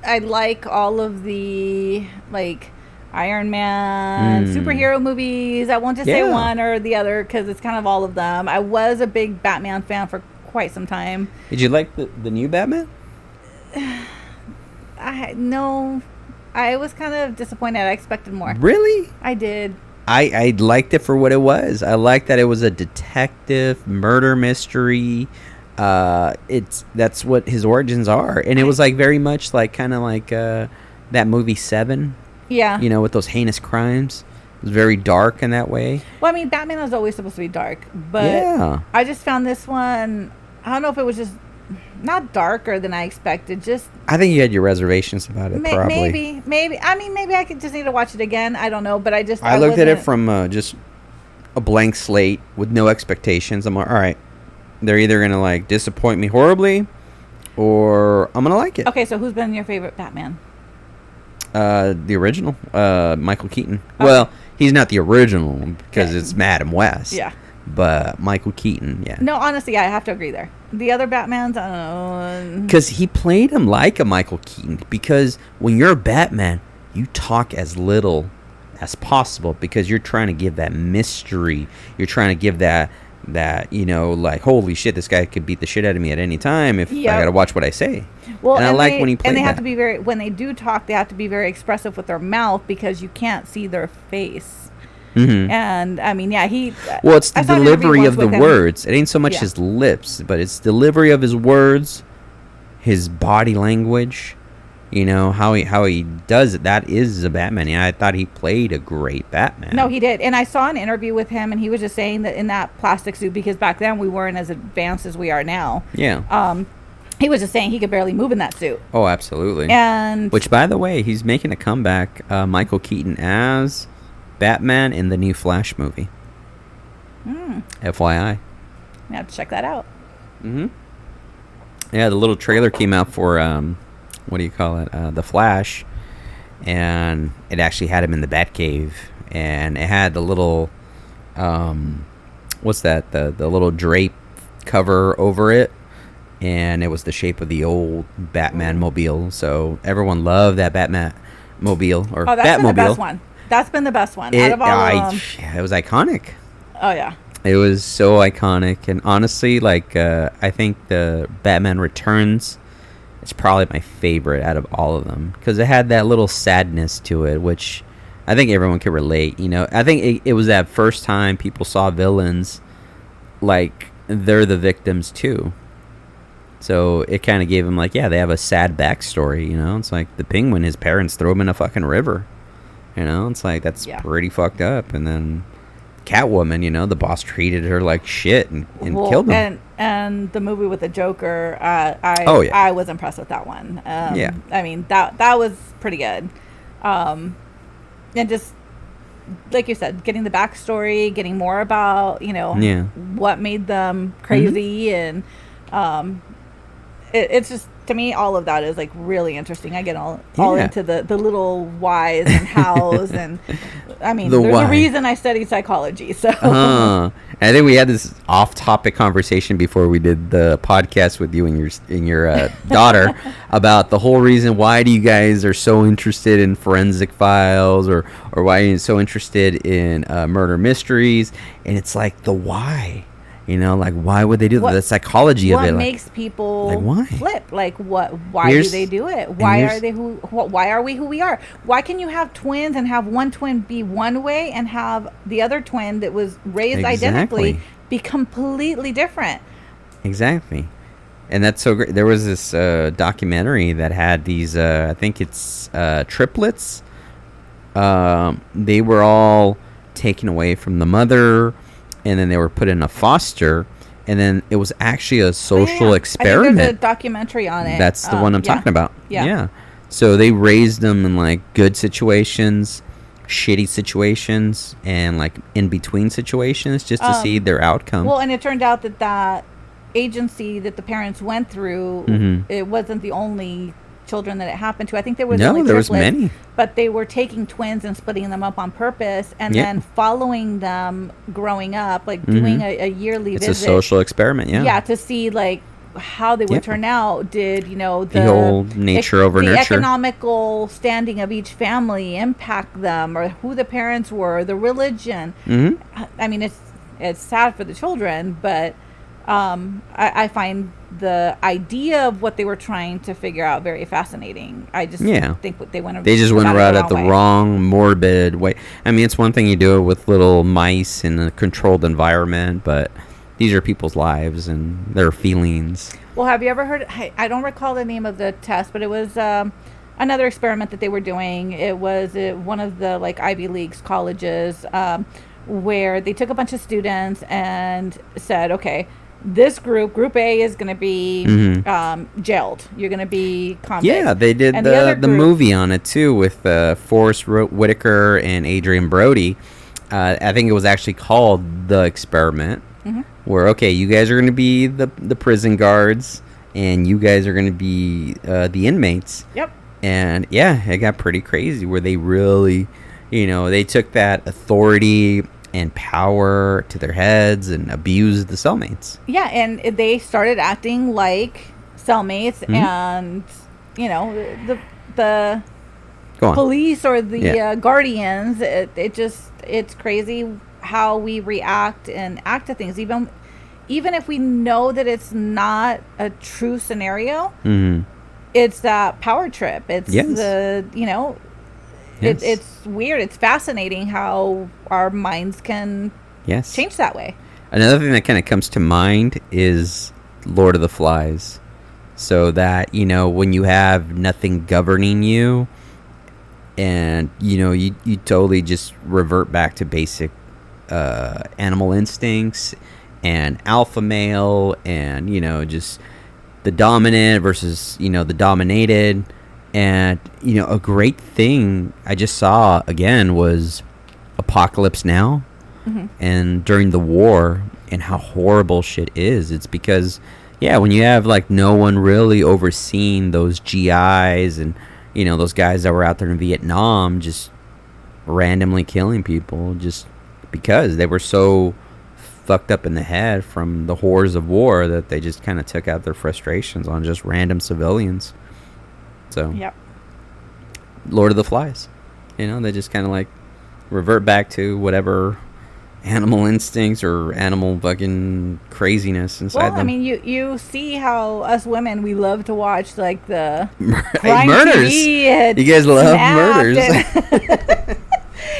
I like all of the Iron Man superhero movies. I won't just say one or the other because it's kind of all of them. I was a big Batman fan for quite some time. Did you like the new Batman? No, I was kind of disappointed. I expected more. Really? I did. I liked it for what it was. I liked that it was a detective murder mystery. That's what his origins are, and it was like very much like kind of like that movie Seven. Yeah. With those heinous crimes. It was very dark in that way. Well, I mean, Batman was always supposed to be dark, but I just found this one. I don't know if it was just not darker than I expected. I think you had your reservations about it. Probably. Maybe. I mean, maybe I could just need to watch it again. I don't know, but I looked at it from just a blank slate with no expectations. I'm like, all right, they're either gonna like disappoint me horribly, or I'm gonna like it. Okay, so who's been your favorite Batman? The original, Michael Keaton. Okay. Well, he's not the original because it's Adam West. Yeah. But Michael Keaton, yeah. No, honestly, I have to agree there. The other Batmans, I don't know. Because he played him like a Michael Keaton. Because when you're a Batman, you talk as little as possible because you're trying to give that mystery. You're trying to give that like, holy shit, this guy could beat the shit out of me at any time if I got to watch what I say. Well, and I like when he played and they that. have to be when they do talk, they have to be very expressive with their mouth because you can't see their face. Mm-hmm. And I mean, well, it's the delivery of the words. It ain't so much his lips, but it's delivery of his words, his body language. How he does it. That is a Batman. Yeah, I thought he played a great Batman. No, he did. And I saw an interview with him, and he was just saying that in that plastic suit, because back then we weren't as advanced as we are now. Yeah. He was just saying he could barely move in that suit. Oh, absolutely. And which, by the way, he's making a comeback. Michael Keaton as Batman in the new Flash movie. FYI. I have to check that out. Mm-hmm. Yeah, the little trailer came out for what do you call it? The Flash, and it actually had him in the Batcave, and it had the little what's that? The little drape cover over it, and it was the shape of the old Batman mobile. So everyone loved that Batman mobile or Batmobile. Been the best one. That's been the best one out of all of them. It was iconic. Oh yeah. It was so iconic, and honestly, like I think the Batman Returns is probably my favorite out of all of them because it had that little sadness to it, which I think everyone could relate. I think it was that first time people saw villains like they're the victims too. So it kind of gave them like, they have a sad backstory. It's like the Penguin, his parents throw him in a fucking river. It's like that's pretty fucked up, and then Catwoman, the boss treated her like shit and killed him. And the movie with the Joker, I was impressed with that one. I mean that was pretty good. And just like you said, getting the backstory, getting more about what made them crazy, and it's just, to me, all of that is like really interesting. I get all into the little whys and hows, and I mean, there's a reason I studied psychology. So I think we had this off-topic conversation before we did the podcast with you and your daughter about the whole reason why do you guys are so interested in forensic files or why are you so interested in murder mysteries, and it's like the why. Like, why would they do that? The psychology of it. What makes people like, why? flip? Like, why do they do it? Why are we who we are? Why can you have twins and have one twin be one way and have the other twin that was raised identically be completely different? Exactly. And that's so great. There was this documentary that had these, I think it's triplets. They were all taken away from the mother, and then they were put in a foster, and then it was actually a social experiment. I think there's a documentary on it. That's the one I'm talking about. Yeah. So they raised them in like good situations, shitty situations, and like in between situations, just to see their outcome. Well, and it turned out that agency that the parents went through, it wasn't the only children that it happened to. I think there was only triplets, was many, but they were taking twins and splitting them up on purpose, and then following them growing up, like doing a yearly visit. It's a social experiment, to see like how they would turn out. Did the whole nature over nurture, the economical standing of each family impact them, or who the parents were, the religion? I mean, it's sad for the children, but I find the idea of what they were trying to figure out very fascinating. I just think what they went. They just went right at the wrong morbid way. I mean, it's one thing you do it with little mice in a controlled environment, but these are people's lives and their feelings. Well, have you ever heard? I don't recall the name of the test, but it was another experiment that they were doing. It was one of the like Ivy Leagues colleges where they took a bunch of students and said, okay, this group A is going to be jailed. You're going to be convict. Yeah, they did the movie on it too with Forrest Whitaker and Adrian Brody. I think it was actually called The Experiment, where, okay, you guys are going to be the prison guards, and you guys are going to be the inmates. Yep. And, it got pretty crazy, where they really, they took that authority and power to their heads and abused the cellmates. Yeah, and they started acting like cellmates, and the police or the guardians. It's crazy how we react and act to things, even if we know that it's not a true scenario. It's that power trip. It's It's weird. It's fascinating how our minds can change that way. Another thing that kind of comes to mind is Lord of the Flies. So that, when you have nothing governing you, and, you totally just revert back to basic animal instincts and alpha male and, just the dominant versus, the dominated. And, a great thing I just saw, again, was Apocalypse Now and during the war and how horrible shit is. It's because, when you have, like, no one really overseeing those GIs and, those guys that were out there in Vietnam just randomly killing people just because they were so fucked up in the head from the horrors of war that they just kind of took out their frustrations on just random civilians. So, Lord of the Flies, they just kind of like revert back to whatever animal instincts or animal fucking craziness inside them. I mean, you see how us women, we love to watch like the murders. You guys love murders.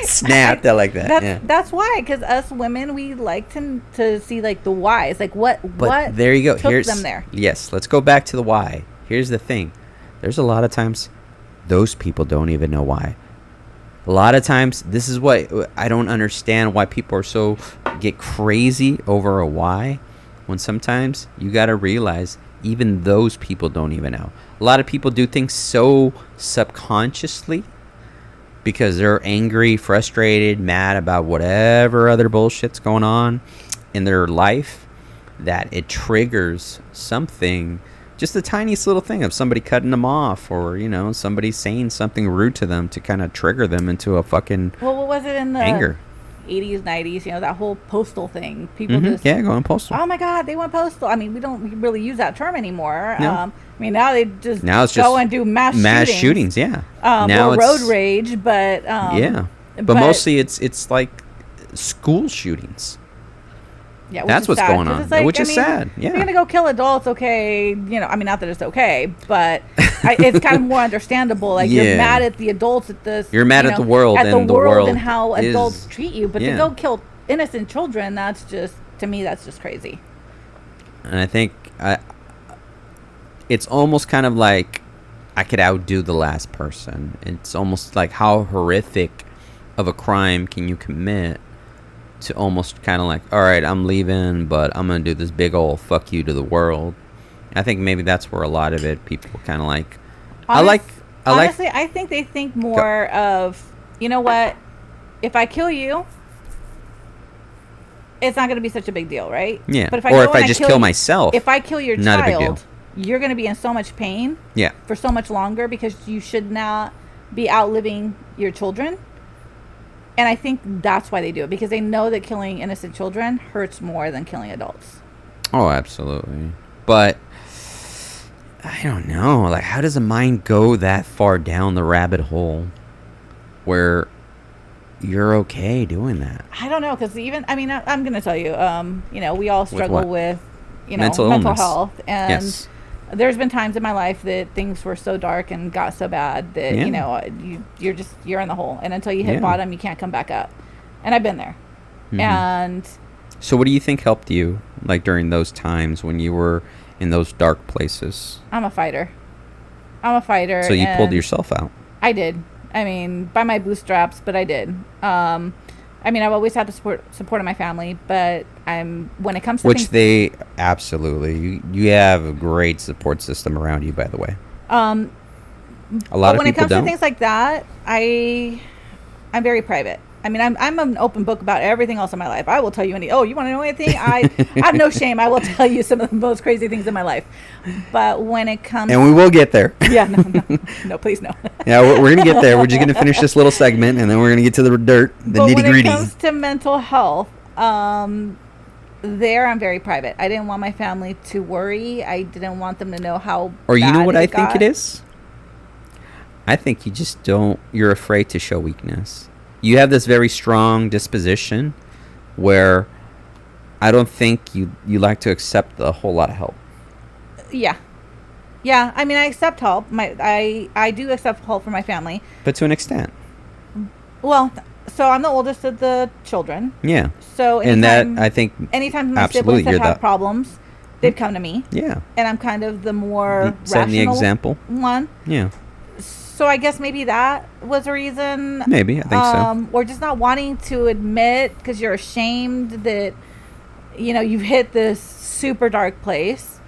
Snapped, I like that. That's why, because us women, we like to see like the whys, like what there you go. Took them there. Yes, let's go back to the why. Here's the thing. There's a lot of times those people don't even know why. A lot of times, this is what I don't understand, why people are get crazy over a why, when sometimes you got to realize even those people don't even know. A lot of people do things so subconsciously because they're angry, frustrated, mad about whatever other bullshit's going on in their life, that it triggers something. Just the tiniest little thing of somebody cutting them off, or somebody saying something rude to them to kind of trigger them into a fucking what was it in the anger 80s, 90s? That whole postal thing. People just going postal. Oh my God, they went postal. I mean, we don't really use that term anymore. No. I mean, now they just go and do mass shootings. Yeah. Now it's road rage, but but mostly it's like school shootings. Yeah, that's what's sad, going on, it's like, which is sad. Yeah, if you're gonna go kill adults, okay. Not that it's okay, but it's kind of more understandable. Like you're mad at the adults at this. You're mad at the world and the world and how adults treat you, but to go kill innocent children, that's just, to me, that's just crazy. And I think it's almost kind of like I could outdo the last person. It's almost like how horrific of a crime can you commit to almost kind of like, all right, I'm leaving, but I'm going to do this big old fuck you to the world. I think maybe that's where a lot of it, people kind of like, honestly, I think they think more of, you know what, if I kill you, it's not going to be such a big deal, right? Yeah. But if I just kill myself, if I kill your child, you're going to be in so much pain for so much longer because you should not be outliving your children. And I think that's why they do it, because they know that killing innocent children hurts more than killing adults. Oh, absolutely. But I don't know. Like, how does a mind go that far down the rabbit hole where you're okay doing that? I don't know, because I'm going to tell you, we all struggle with mental health. And there's been times in my life that things were so dark and got so bad that, you're in the hole. And until you hit bottom, you can't come back up. And I've been there. Mm-hmm. And so what do you think helped you, like, during those times when you were in those dark places? I'm a fighter. So you pulled yourself out. I did. By my bootstraps, but I did. I've always had the support of my family, but when it comes to they absolutely, you have a great support system around you, by the way. A lot of people don't. When it comes to things like that, I'm very private. I'm an open book about everything else in my life. I will tell you you want to know anything? I have no shame. I will tell you some of the most crazy things in my life. But when it comes... And we will get there. Yeah, no, please no. Yeah, we're going to get there. We're just going to finish this little segment, and then we're going to get to the dirt, the nitty-gritty. When it comes to mental health, there I'm very private. I didn't want my family to worry. I didn't want them to know how Or you know what I think it is? I think you're afraid to show weakness. You have this very strong disposition where I don't think you like to accept a whole lot of help. Yeah. I accept help. I do accept help from my family. But to an extent. Well, so I'm the oldest of the children. Yeah. So anytime my siblings have had problems, they've come to me. Yeah. And I'm kind of the more setting the example one. Yeah. So I guess maybe that was a reason. Maybe, I think so. Or just not wanting to admit because you're ashamed that, you've hit this super dark place.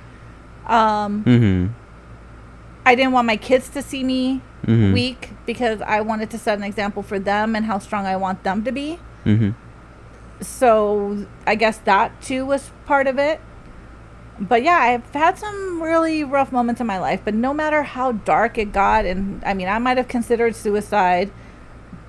I didn't want my kids to see me weak because I wanted to set an example for them and how strong I want them to be. Mm-hmm. So I guess that too was part of it. But yeah, I've had some really rough moments in my life, but no matter how dark it got, and I might have considered suicide,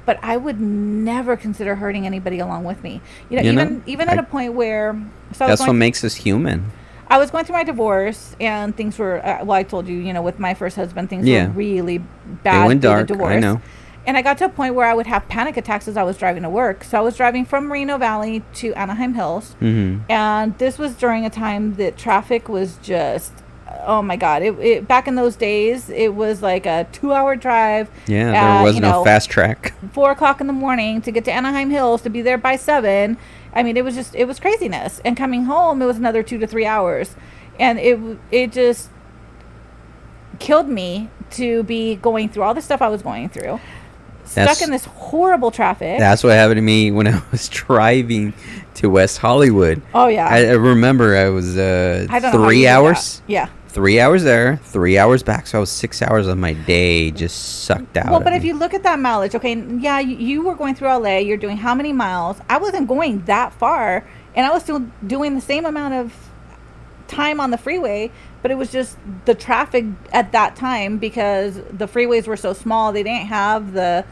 but I would never consider hurting anybody along with me. Even at a point where... that's what makes us human. I was going through my divorce, and things were... I told you, with my first husband, things were really bad. They went dark, the divorce. I know. And I got to a point where I would have panic attacks as I was driving to work. So I was driving from Moreno Valley to Anaheim Hills. Mm-hmm. And this was during a time that traffic was just, oh my God. It back in those days, it was like a 2-hour drive. Yeah, there was no fast track. 4:00 in the morning to get to Anaheim Hills, to be there by 7. It was craziness. And coming home, it was another 2 to 3 hours. And it just killed me to be going through all the stuff I was going through. Stuck in this horrible traffic. That's what happened to me when I was driving to West Hollywood. Oh, yeah. I remember I was 3 hours. Yeah. 3 hours there, 3 hours back. So I was 6 hours of my day just sucked out. Well, but if you look at that mileage, okay, yeah, you were going through LA. You're doing how many miles? I wasn't going that far, and I was still doing the same amount of time on the freeway, but it was just the traffic at that time because the freeways were so small. They didn't have the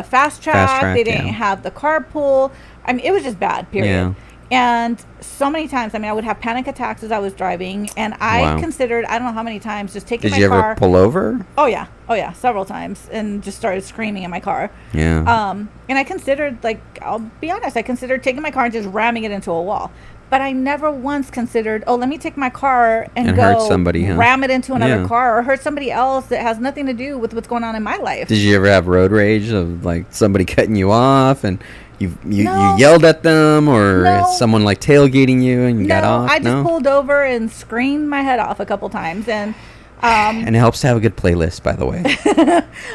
fast track. They didn't have the carpool. It was just bad, period. Yeah. And so many times, I would have panic attacks as I was driving, and I considered, I don't know how many times, just taking my car. Did you ever pull over? Oh, yeah. Oh yeah, several times, and just started screaming in my car. Yeah. And I considered, like, I'll be honest, I considered taking my car and just ramming it into a wall. But I never once considered, oh, let me take my car and go hurt somebody, huh? ram it into another Yeah. car or hurt somebody else that has nothing to do with what's going on in my life. Did you ever have road rage of like somebody cutting you off and you No. yelled at them, or No. someone like tailgating you and you got No, off? I just pulled over and screamed my head off a couple times, and And it helps to have a good playlist, by the way.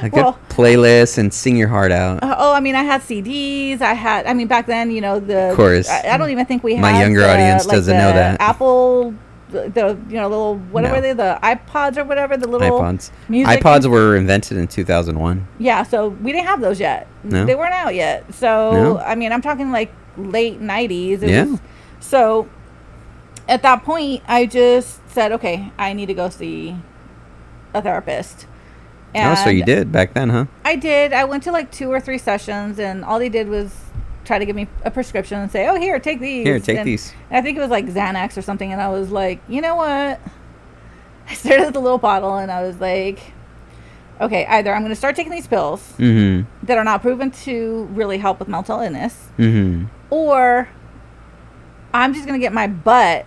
A good Well- playlist and sing your heart out. I mean, I had CDs. I mean, back then, you know, the. Of course. I don't even think we had. My younger audience like, doesn't know the that. Apple, the little, what No. were they? The iPods or whatever, the little iPods. music. iPods were invented in 2001. Yeah, so we didn't have those yet. No? They weren't out yet. So, No? I mean, I'm talking like late 90s. Yeah. So, at that point, I just said, okay, I need to go see a therapist. And So you did back then, huh? I did. I went to like 2 or 3 sessions, and all they did was try to give me a prescription and say, oh, here, take these. Here, take And these. I think it was like Xanax or something, and I was like, you know what? I stared at the little bottle, and I was like, okay, either I'm going to start taking these pills Mm-hmm. that are not proven to really help with mental illness, Mm-hmm. or I'm just going to get my butt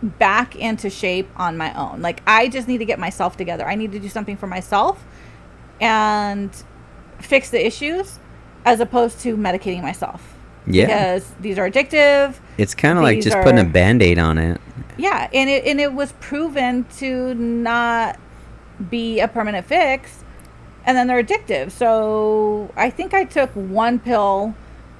back into shape on my own. Like, I just need to get myself together. I need to do something for myself and fix the issues as opposed to medicating myself. Yeah. Because these are addictive. It's kind of like These just putting a are- Band-Aid on it. Yeah, and it was proven to not be a permanent fix, and then they're addictive. So I think I took one pill,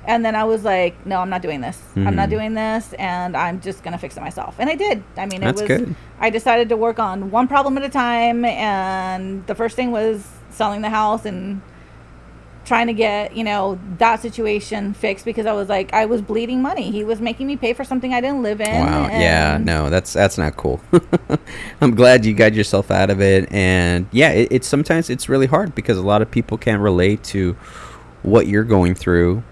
and then I was like, no, I'm not doing this. I'm not Mhm. doing this, and I'm just gonna fix it myself. And I did. I mean, That's it was good. I decided to work on one problem at a time, and the first thing was selling the house and trying to get, you know, that situation fixed, because I was like, I was bleeding money. He was making me pay for something I didn't live in. Wow. Yeah. and- No, that's not cool. I'm glad you got yourself out of it. And yeah, it's sometimes it's really hard because a lot of people can't relate to what you're going through,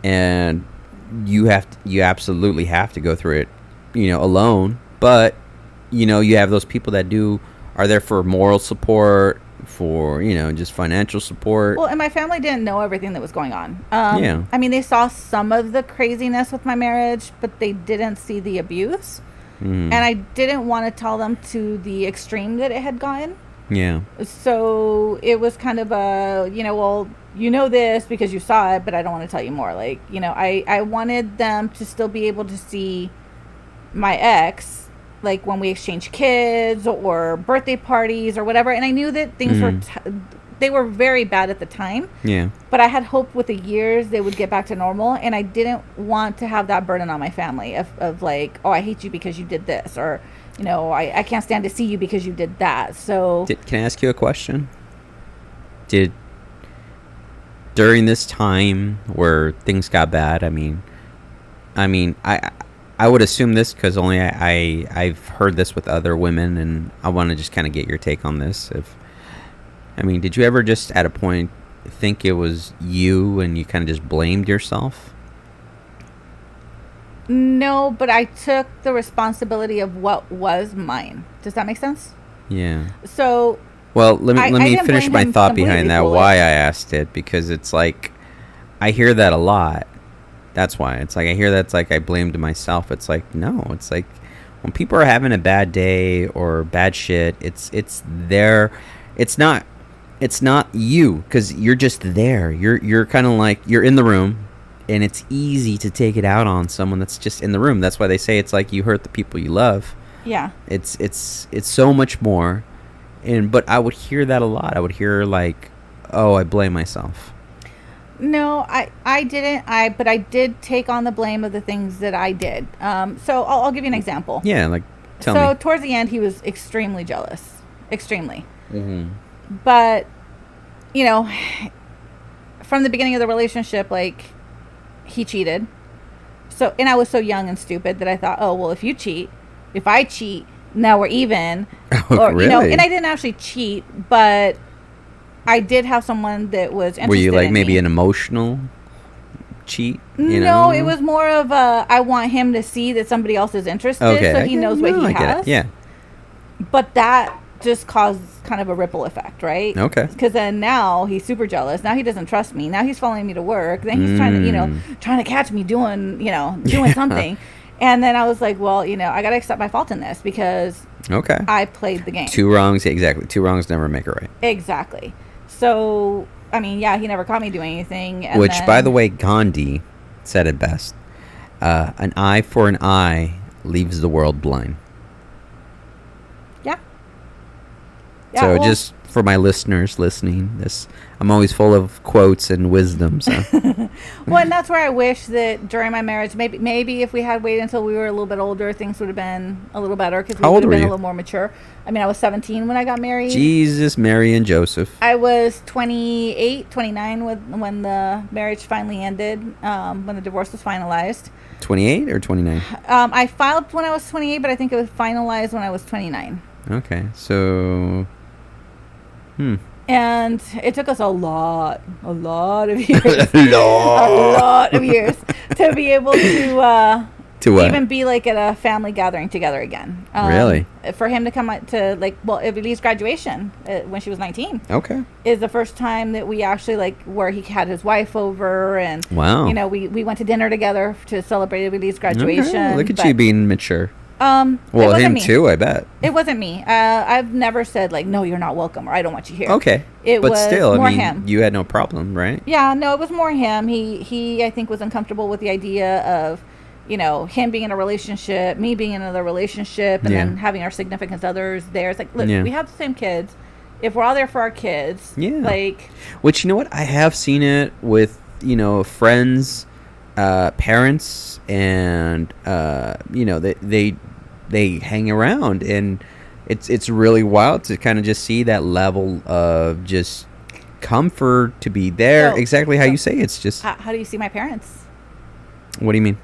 and you absolutely have to go through it, you know, alone. But you know, you have those people that are there for moral support, for, you know, just financial support. Well, and my family didn't know everything that was going on. Yeah. I mean, they saw some of the craziness with my marriage, but they didn't see the abuse. Mhm. And I didn't want to tell them to the extreme that it had gotten. Yeah. So it was kind of a, you know, well, you know this because you saw it, but I don't want to tell you more. Like, you know, I wanted them to still be able to see my ex, like when we exchanged kids or birthday parties or whatever. And I knew that things they were very bad at the time, Yeah. but I had hope with the years they would get back to normal. And I didn't want to have that burden on my family of like, oh, I hate you because you did this, or, you know, I can't stand to see you because you did that. So Can I ask you a question? During this time where things got bad, I mean, I would assume this because only I've heard this with other women, and I want to just kind of get your take on this. Did you ever just at a point think it was you and you kind of just blamed yourself? no, but I took the responsibility of what was mine. Does that make sense? Yeah. So Well, let I me didn't finish blame my him thought completely behind that. for it. Why I asked it, because it's like I hear that a lot. That's why. It's like I hear that's like I blamed myself. It's like, no, it's like when people are having a bad day or bad shit, it's not you, because you're just there. You're kind of like you're in the room, and it's easy to take it out on someone that's just in the room. That's why they say it's like you hurt the people you love. yeah. It's so much more. But I would hear that a lot. I would hear like, oh, I blame myself. No, I didn't. But I did take on the blame of the things that I did. So I'll give you an example. Yeah, like tell So me. towards the end, he was extremely jealous, extremely. Mm-hmm. But, you know, from the beginning of the relationship, like, he cheated. So, and I was so young and stupid that I thought, oh, well, if I cheat, now we're even. Oh, Or, you know, really? and I didn't actually cheat, but I did have someone that was interested Were you like in maybe me. an emotional cheat? You No, know? it was more of I want him to see that somebody else is interested, Okay. so he knows what he I get it. has. Yeah. But that just caused kind of a ripple effect, right? Okay. Because then now he's super jealous. Now he doesn't trust me. Now he's following me to work. Then he's trying to catch me doing something. And then I was like, well, I got to accept my fault in this because I played the game. Two wrongs, exactly. Two wrongs never make a right. Exactly. So, I mean, yeah, he never caught me doing anything. And by the way, Gandhi said it best. An eye for an eye leaves the world blind. Yeah. So just for my listeners listening, I'm always full of quotes and wisdom. So. Well, and that's where I wish that during my marriage, maybe if we had waited until we were a little bit older, things would have been a little better because we would have been a little more mature. I mean, I was 17 when I got married. Jesus, Mary and Joseph. I was 28, 29 when the marriage finally ended, when the divorce was finalized. 28 or 29? I filed when I was 28, but I think it was finalized when I was 29. Okay, so... And it took us a lot of years. a lot of years to be able to even be like at a family gathering together again. Really? For him to come to Emily's graduation when she was 19. Okay. Is the first time that we actually where he had his wife over and wow. We went to dinner together to celebrate Emily's graduation. Okay. Look at you being mature. Well, him too, I bet. It wasn't me. I've never said no, you're not welcome, or I don't want you here. Okay, it but was still, more I mean, him. You had no problem, right? Yeah, no, it was more him. He I think was uncomfortable with the idea of, him being in a relationship, me being in another relationship, and then having our significant others there. It's like, look, we have the same kids. If we're all there for our kids, which you know what, I have seen it with friends, parents, and they hang around, and it's really wild to kind of just see that level of just comfort to be there. Exactly how you say it. It's just how do you see my parents? What do you mean?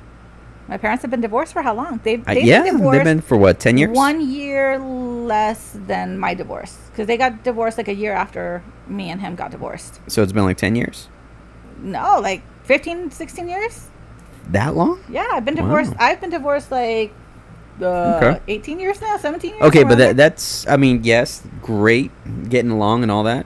My parents have been divorced for how long? They've been divorced. They've been for what, 10 years? 1 year less than my divorce, because they got divorced a year after me and him got divorced. So it's been 10 years? No, 15, 16 years. That long? Yeah, I've been divorced. Wow. I've been divorced 18 years now, 17 years. Okay, but that's, I mean, yes, great, getting along and all that.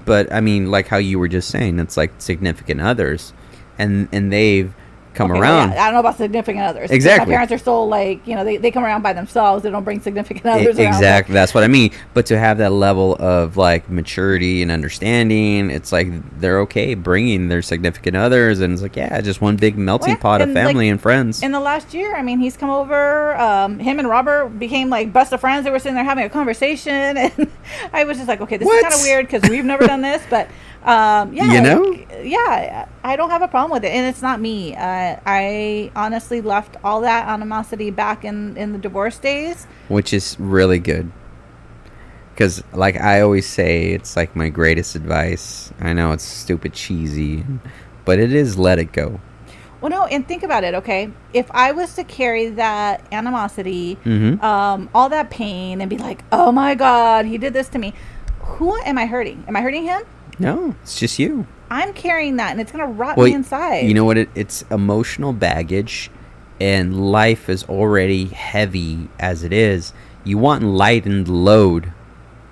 But, I mean, how you were just saying, it's significant others. And they've come around. Yeah, I don't know about significant others. Exactly. My parents are still they come around by themselves. They don't bring significant others around. Exactly. That's what I mean. But to have that level of maturity and understanding, it's they're okay bringing their significant others, and it's just one big melting pot of family and friends. In the last year, I mean, he's come over. Him and Robert became best of friends. They were sitting there having a conversation, and I was just okay, this is kind of weird because we've never done this, but I don't have a problem with it, and it's not me. I honestly left all that animosity back in the divorce days, which is really good, because I always say, it's my greatest advice. I know it's stupid cheesy, but it is, let it go. Well, no, and think about it, okay? If I was to carry that animosity, all that pain, and be oh my God, he did this to me, who am I hurting? Am I hurting him? No, it's just you. I'm carrying that, and it's going to rot me inside. You know what? It's emotional baggage, and life is already heavy as it is. You want lightened load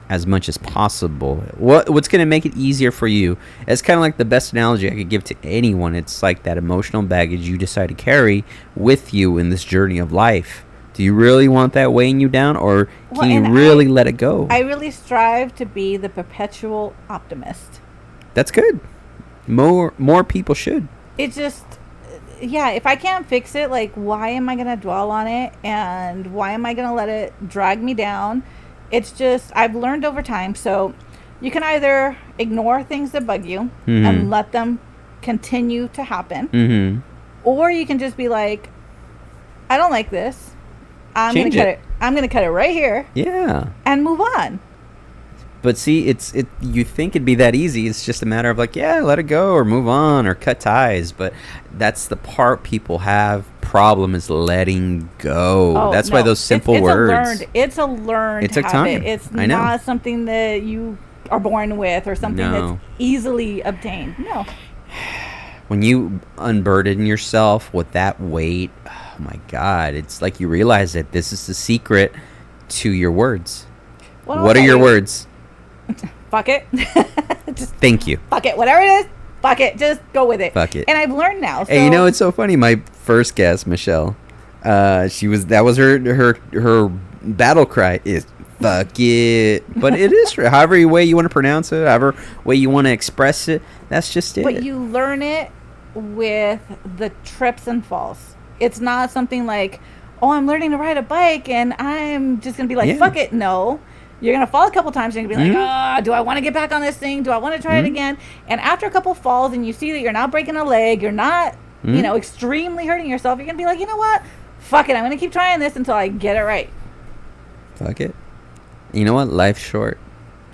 as much as possible. What's going to make it easier for you? It's kind of the best analogy I could give to anyone. It's that emotional baggage you decide to carry with you in this journey of life. Do you really want that weighing you down, or can you really let it go? I really strive to be the perpetual optimist. That's good. More people should. It just, if I can't fix it, why am I going to dwell on it? And why am I going to let it drag me down? It's just, I've learned over time. So you can either ignore things that bug you and let them continue to happen. Or you can just be I don't like this. I'm going to cut it. I'm going to cut it right here. Yeah. And move on. But see, you think it'd be that easy. It's just a matter of let it go, or move on, or cut ties. But that's the part people have problem, is letting go. That's why those simple words. It's a learned habit. Time. It's not something that you are born with, or something that's easily obtained. No. When you unburden yourself with that weight, oh my God, it's you realize that this is the secret to your words. Well, what are your words? Fuck it. Just thank you. Fuck it. Whatever it is, fuck it. Just go with it. Fuck it. And I've learned now. So. Hey, you know, it's so funny. My first guest, Michelle, that was her battle cry is fuck it. But it is true. However way you want to pronounce it, however way you want to express it, that's just it. But you learn it with the trips and falls. It's not something like, oh, I'm learning to ride a bike and I'm just going to be like, fuck it. No. You're going to fall a couple times and you're going to be like, do I want to get back on this thing? Do I want to try it again? And after a couple falls and you see that you're not breaking a leg, you're not, extremely hurting yourself, you're going to be like, you know what? Fuck it. I'm going to keep trying this until I get it right. Fuck it. You know what? Life's short.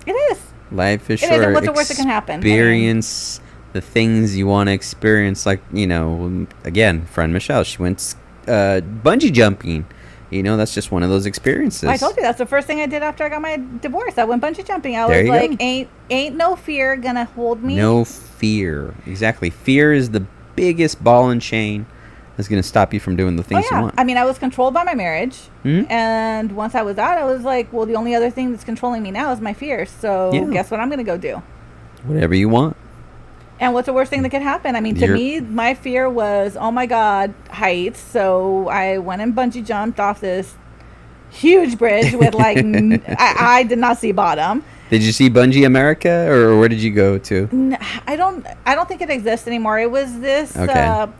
It is. Life is short. It is, and what's the worst that can happen? Experience the things you want to experience. Like, again, friend Michelle, she went bungee jumping. That's just one of those experiences. Well, I told you that's the first thing I did after I got my divorce. I went bungee jumping. I was like, ain't no fear gonna hold me. No fear. Exactly. Fear is the biggest ball and chain that's gonna stop you from doing the things you want. I mean, I was controlled by my marriage, and once I was out, I was like, well, the only other thing that's controlling me now is my fear. So guess what I'm gonna go do? Whatever you want. And what's the worst thing that could happen? I mean, to me, my fear was, oh my God, heights. So I went and bungee jumped off this huge bridge with like, I did not see bottom. Did you see Bungee America, or where did you go to? I don't think it exists anymore. It was this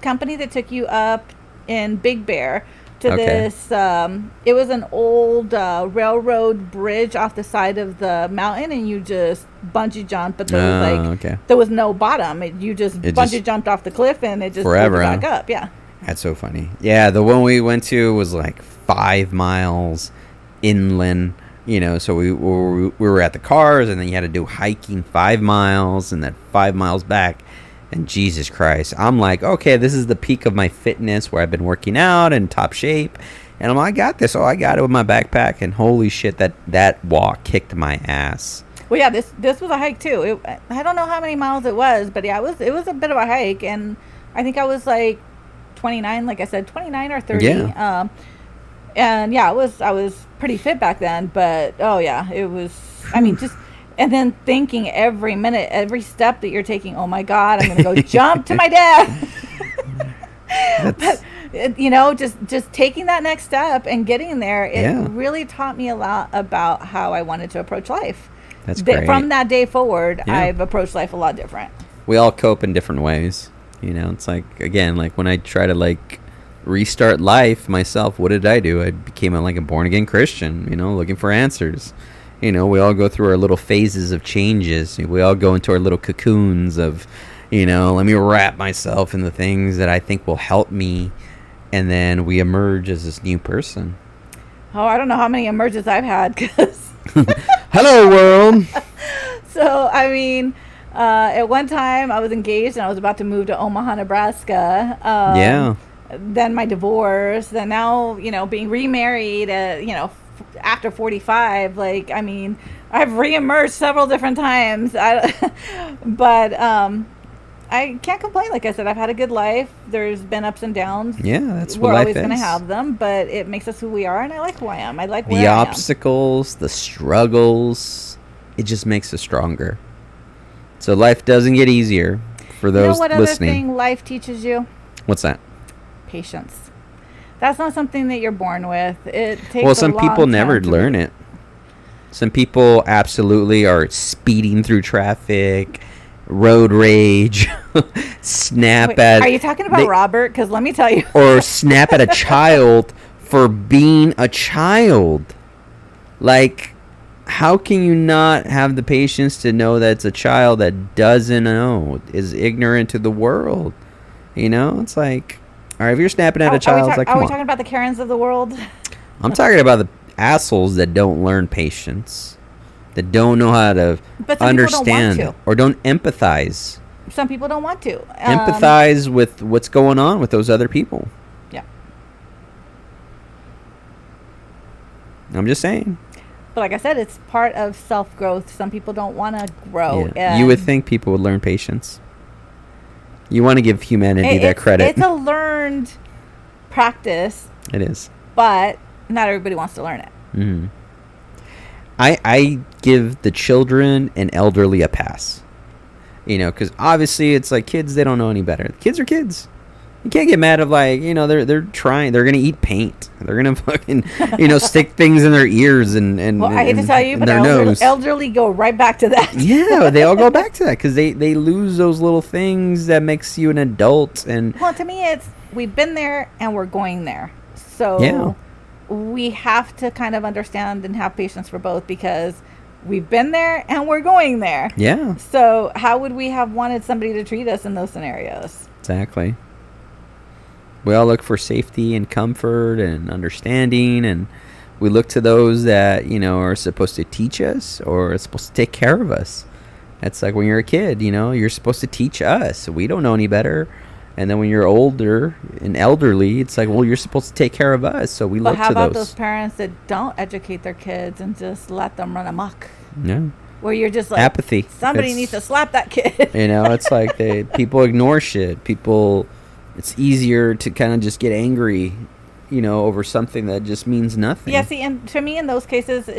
company that took you up in Big Bear to this. It was an old railroad bridge off the side of the mountain, and you just bungee jumped, but there was there was no bottom. You just bungee jumped off the cliff, and it just forever back up. Yeah, that's so funny. Yeah, the one we went to was like 5 miles inland. So we were at the cars, and then you had to do hiking 5 miles, and then 5 miles back. And Jesus Christ, I'm like, okay, this is the peak of my fitness where I've been working out and top shape. And I'm like, I got this. Oh, I got it with my backpack. And holy shit, that walk kicked my ass. Well, yeah, this was a hike too. I don't know how many miles it was, but yeah, it was a bit of a hike. And I think I was like 29, like I said, 29 or 30. Yeah. And yeah, I was pretty fit back then. But oh yeah, it was. I mean, just. And then thinking every minute, every step that you're taking, oh my God, I'm going to go jump to my death. But, just taking that next step and getting there, it really taught me a lot about how I wanted to approach life. That's great. From that day forward, I've approached life a lot different. We all cope in different ways. It's like, again, like when I try to like restart life myself, what did I do? I became a born again Christian, looking for answers. We all go through our little phases of changes. We all go into our little cocoons of, let me wrap myself in the things that I think will help me. And then we emerge as this new person. Oh, I don't know how many emerges I've had. Hello, world. So, I mean, at one time I was engaged and I was about to move to Omaha, Nebraska. Then my divorce. Then now, being remarried, after 45, I've reemerged several different times. But I can't complain. Like I said, I've had a good life. There's been ups and downs. Yeah, that's what life is. We're always going to have them, but it makes us who we are, and I like who I am. I like where the I am. obstacles, the struggles. It just makes us stronger. So life doesn't get easier for those listening. You know what other thing life teaches you? What's that? Patience. That's not something that you're born with. It takes some people never learn it. Some people absolutely are speeding through traffic, road rage, snap at... Are you talking about Robert? Because let me tell you. Or snap at a child for being a child. Like, how can you not have the patience to know that it's a child that doesn't know, is ignorant to the world? It's like... All right, if you're snapping at a child, are we talking about the Karens of the world? I'm talking about the assholes that don't learn patience, that don't know how to understand or don't empathize. Some people don't want to. Empathize with what's going on with those other people. Yeah. I'm just saying. But like I said, it's part of self-growth. Some people don't want to grow. Yeah. You would think people would learn patience. You want to give humanity that credit. It's a learned practice. It is. But not everybody wants to learn it. Mm-hmm. I give the children and elderly a pass. You know, because obviously it's like kids, they don't know any better. Kids are kids. You can't get mad at, like, you know, they're trying. They're going to eat paint. They're going to fucking, you know, stick things in their ears and well, I hate to tell you, but their nose. Elderly go right back to that. Yeah, they all go back to that because they lose those little things that makes you an adult. And well, to me, it's we've been there and we're going there. So yeah. We have to kind of understand and have patience for both because we've been there and we're going there. Yeah. So how would we have wanted somebody to treat us in those scenarios? Exactly. We all look for safety and comfort and understanding, and we look to those that, you know, are supposed to teach us or are supposed to take care of us. It's like when you're a kid, you know, you're supposed to teach us. We don't know any better. And then when you're older and elderly, it's like, well, you're supposed to take care of us. So we look to those. But how about those parents that don't educate their kids and just let them run amok? Yeah. Where you're just like, apathy. Somebody needs to slap that kid. You know, it's like people ignore shit. It's easier to kind of just get angry, you know, over something that just means nothing. Yeah, see, and to me in those cases,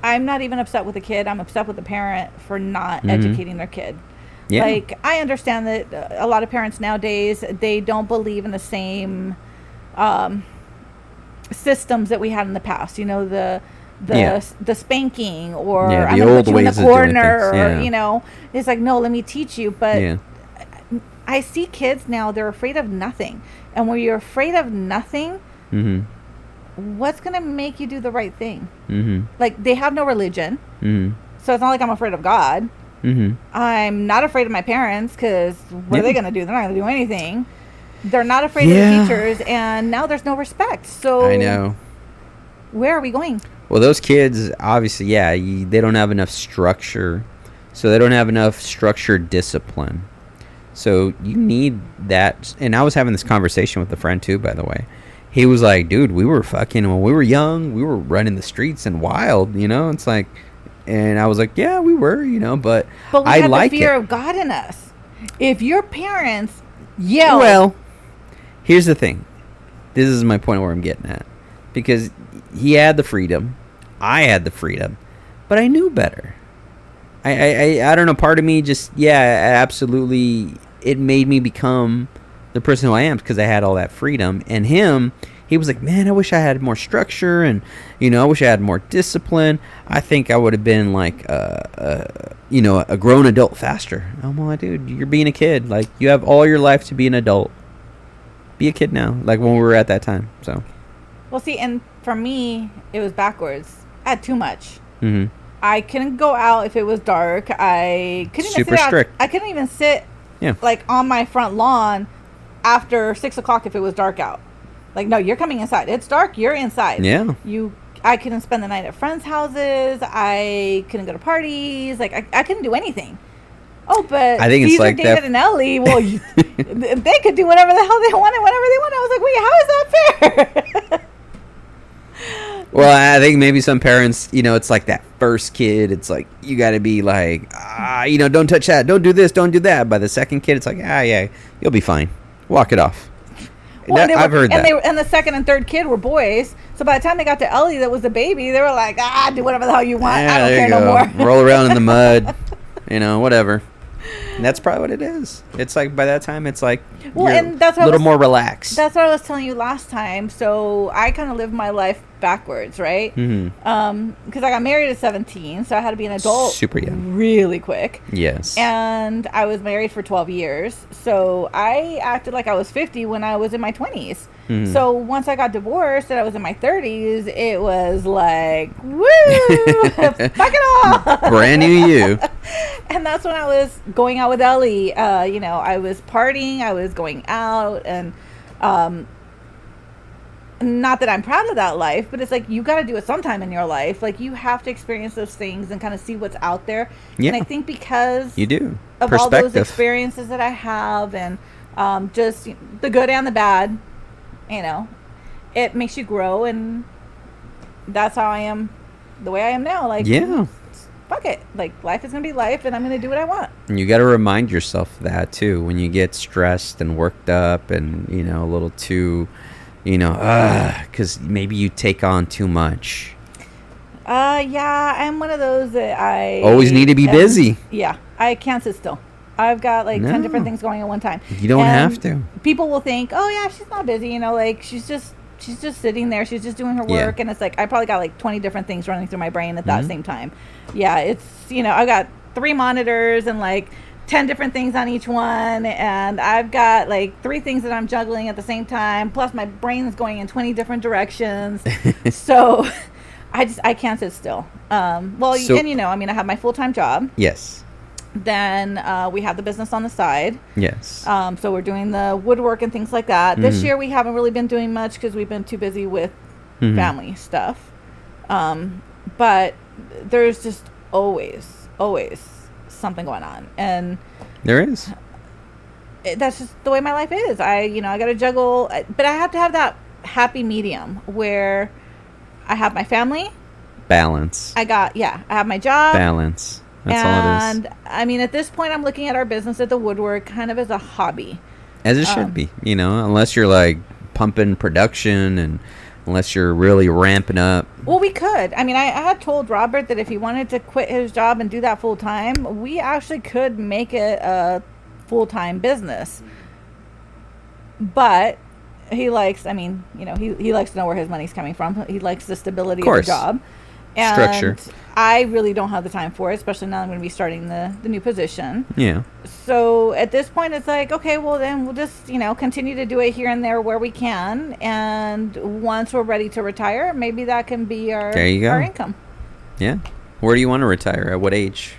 I'm not even upset with the kid. I'm upset with the parent for not educating their kid. Yeah. Like, I understand that a lot of parents nowadays, they don't believe in the same systems that we had in the past. You know, the spanking or I'm going to put you in the corner or, you know, it's like, no, let me teach you. But I see kids now, they're afraid of nothing. And when you're afraid of nothing, what's going to make you do the right thing? Like, they have no religion. So it's not like I'm afraid of God. I'm not afraid of my parents because what are they going to do? They're not going to do anything. They're not afraid of the teachers. And now there's no respect. So I know. Where are we going? Well, those kids, obviously, they don't have enough structure. So they don't have enough structured discipline. So you need that. And I was having this conversation with a friend too, by the way. He was like, dude, we were fucking, when we were young, we were running the streets and wild, you know? It's like, and I was like, yeah, we were, you know, but we had the fear of God in us. If your parents yell. Well, here's the thing. This is my point where I'm getting at. Because he had the freedom. I had the freedom. But I knew better. I don't know, part of me just, absolutely, it made me become the person who I am because I had all that freedom. And he was like, man, I wish I had more structure and, you know, I wish I had more discipline. I think I would have been like, you know, a grown adult faster. I'm like, dude, you're being a kid. Like, you have all your life to be an adult. Be a kid now, like when we were at that time, so. Well, see, and for me, it was backwards. I had too much. I couldn't go out if it was dark. I couldn't even sit strict. I couldn't even sit like on my front lawn after 6 o'clock if it was dark out. Like, no, you're coming inside. It's dark. You're inside. Yeah. I couldn't spend the night at friends' houses. I couldn't go to parties. Like, I couldn't do anything. Oh, but I think Caesar, it's like David, and Ellie, well, they could do whatever the hell they wanted, whenever they wanted. I was like, wait, how is that fair? Well, I think maybe some parents, you know, it's like that first kid. It's like, you got to be like, you know, don't touch that. Don't do this. Don't do that. By the second kid, it's like, yeah, you'll be fine. Walk it off. Well, I've heard that. And the second and third kid were boys. So by the time they got to Ellie, that was the baby, they were like, do whatever the hell you want. I don't care no more. Roll around in the mud, you know, whatever. And that's probably what it is. It's like by that time, it's like and that's a little more relaxed. That's what I was telling you last time. So I kind of lived my life backwards, right? Because I got married at 17, so I had to be an adult super young, really quick. Yes. And I was married for 12 years, so I acted like I was 50 when I was in my 20s. So once I got divorced and I was in my 30s, it was like, woo, fuck it all. Brand new you. And that's when I was going out with Ellie. You know, I was partying, I was going out, and not that I'm proud of that life, but it's like, you got to do it sometime in your life. Like, you have to experience those things and kind of see what's out there. Yeah. And I think because you do of all those experiences that I have, and just the good and the bad, you know, it makes you grow, and that's how I am, the way I am now. Like, fuck it. Like, life is going to be life, and I'm going to do what I want. And you got to remind yourself of that, too, when you get stressed and worked up and, you know, a little too, you know, because maybe you take on too much. Yeah, I'm one of those that I Always need to be busy. Yeah, I can't sit still. I've got like 10 different things going at one time. You don't have to. People will think, oh yeah, she's not busy, like she's just sitting there, she's just doing her work, and it's like I probably got like 20 different things running through my brain at that same time. Yeah, it's I've got 3 monitors and like 10 different things on each one, and I've got like 3 things that I'm juggling at the same time, plus my brain is going in 20 different directions. So I can't sit still. And I have my full-time job. Yes. Then we have the business on the side. Yes. So we're doing the woodwork and things like that. This year we haven't really been doing much because we've been too busy with family stuff. But there's just always something going on, and there is. That's just the way my life is. I got to juggle, but I have to have that happy medium where I have my family balance. I have my job balance. That's all it is. And at this point, I'm looking at our business at the woodwork kind of as a hobby, as it should be. Unless you're like pumping production and unless you're really ramping up. Well, we could. I had told Robert that if he wanted to quit his job and do that full time, we actually could make it a full-time business. But he likes, he likes to know where his money's coming from. He likes the stability of the job. And structure. I really don't have the time for it, especially now I'm going to be starting the new position. Yeah. So at this point, it's like, okay, well, then we'll just, continue to do it here and there where we can. And once we're ready to retire, maybe that can be our income. Yeah. Where do you want to retire? At what age?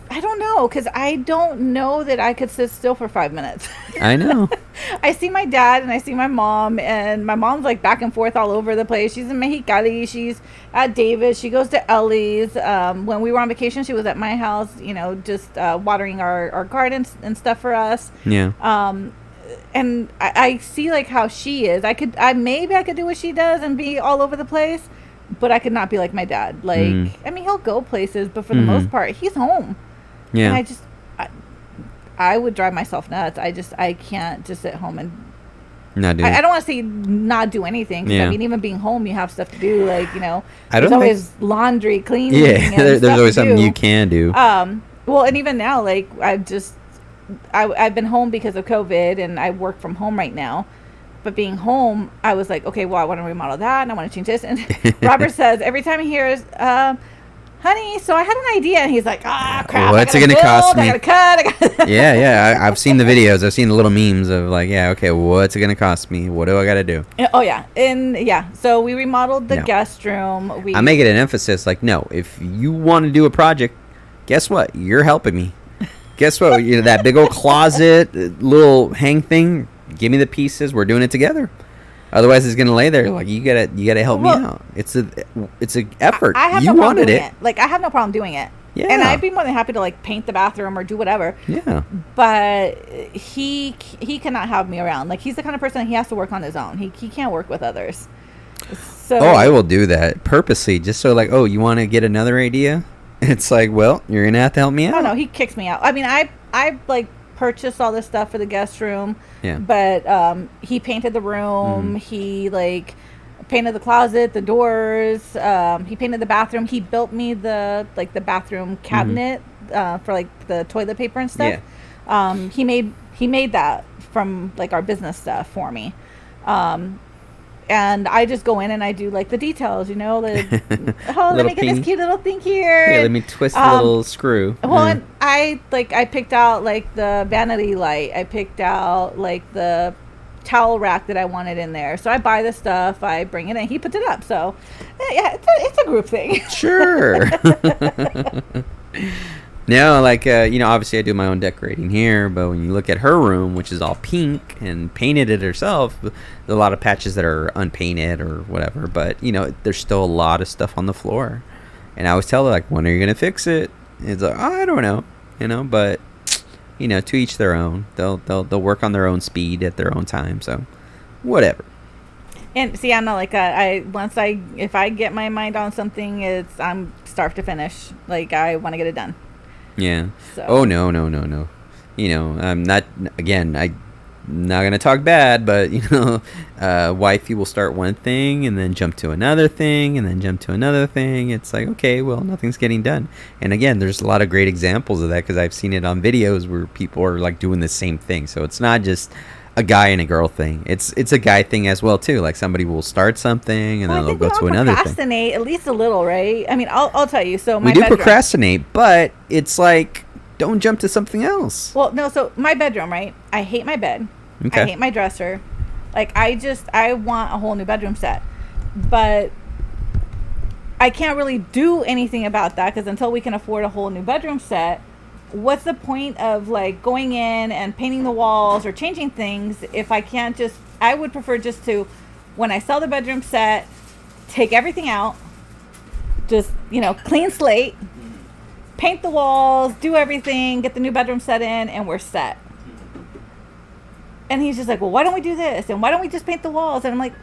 I don't know, because I don't know that I could sit still for 5 minutes. I know. I see my dad and I see my mom, and my mom's like back and forth all over the place. She's in Mexicali, she's at Davis, she goes to Ellie's. When we were on vacation, she was at my house, just watering our gardens and stuff for us. Yeah. And I see like how she is. Maybe I could do what she does and be all over the place, but I could not be like my dad. Like, he'll go places, but for the most part, he's home. Yeah. And I would drive myself nuts. I can't just sit home and not do. I don't want to say not do anything. Yeah. Even being home, you have stuff to do. Like, there's always laundry, cleaning. Yeah, there's always something you can do. Well, and even now, like I've been home because of COVID, and I work from home right now. But being home, I was like, okay, well, I want to remodel that, and I want to change this. And Robert says every time he hears, honey, so I had an idea, and he's like, crap, what's it gonna cost me? I gotta cut. Yeah. I've seen the videos. I've seen the little memes of like, what's it gonna cost me? What do I gotta do? Oh yeah, and so we remodeled the guest room. I make it an emphasis, like, no, if you want to do a project, guess what? You're helping me. Guess what? That big old closet, little hang thing. Give me the pieces. We're doing it together. Otherwise, it's gonna lay there. Like, you gotta help me out. It's a effort. I have you no problem wanted doing it. Like, I have no problem doing it. Yeah. And I'd be more than happy to like paint the bathroom or do whatever. Yeah. But he cannot have me around. Like, he's the kind of person, he has to work on his own. He can't work with others. So. Oh, I will do that purposely, just so like, you want to get another idea? It's like, well, you're gonna have to help me out. No, he kicks me out. I like purchased all this stuff for the guest room. Yeah. But he painted the room. He like painted the closet, the doors. He painted the bathroom. He built me the bathroom cabinet for like the toilet paper and stuff. Yeah. He made that from like our business stuff for me. And I just go in and I do like the details, let me get this cute little thing here. Yeah, let me twist the little screw. Well, and I picked out like the vanity light. I picked out like the towel rack that I wanted in there. So I buy the stuff, I bring it in, he puts it up. So yeah, it's a group thing. Sure. No, like, obviously I do my own decorating here, but when you look at her room, which is all pink and painted it herself, there's a lot of patches that are unpainted or whatever, but, there's still a lot of stuff on the floor. And I always tell her, like, when are you going to fix it? And it's like, I don't know, but, to each their own. They'll work on their own speed at their own time, so whatever. And see, I'm not like that. If I get my mind on something, I'm starved to finish. Like, I want to get it done. Yeah. So. Oh, no. I'm not, again, I not gonna talk bad, but wifey will start one thing and then jump to another thing and then jump to another thing. It's like, okay, well, nothing's getting done. And again, there's a lot of great examples of that because I've seen it on videos where people are like doing the same thing. So it's not just a guy and a girl thing. It's a guy thing as well too. Like somebody will start something and then they'll go to another thing. Procrastinate at least a little, right? I mean, I'll tell you. So we do procrastinate, but it's like, don't jump to something else. Well, no. So my bedroom, right? I hate my bed. Okay. I hate my dresser. Like I want a whole new bedroom set, but I can't really do anything about that because until we can afford a whole new bedroom set, what's the point of like going in and painting the walls or changing things if I can't just? I would prefer just to, when I sell the bedroom set, take everything out, just clean slate, paint the walls, do everything, get the new bedroom set in, and we're set. And he's just like, well, why don't we do this? And why don't we just paint the walls? And I'm like,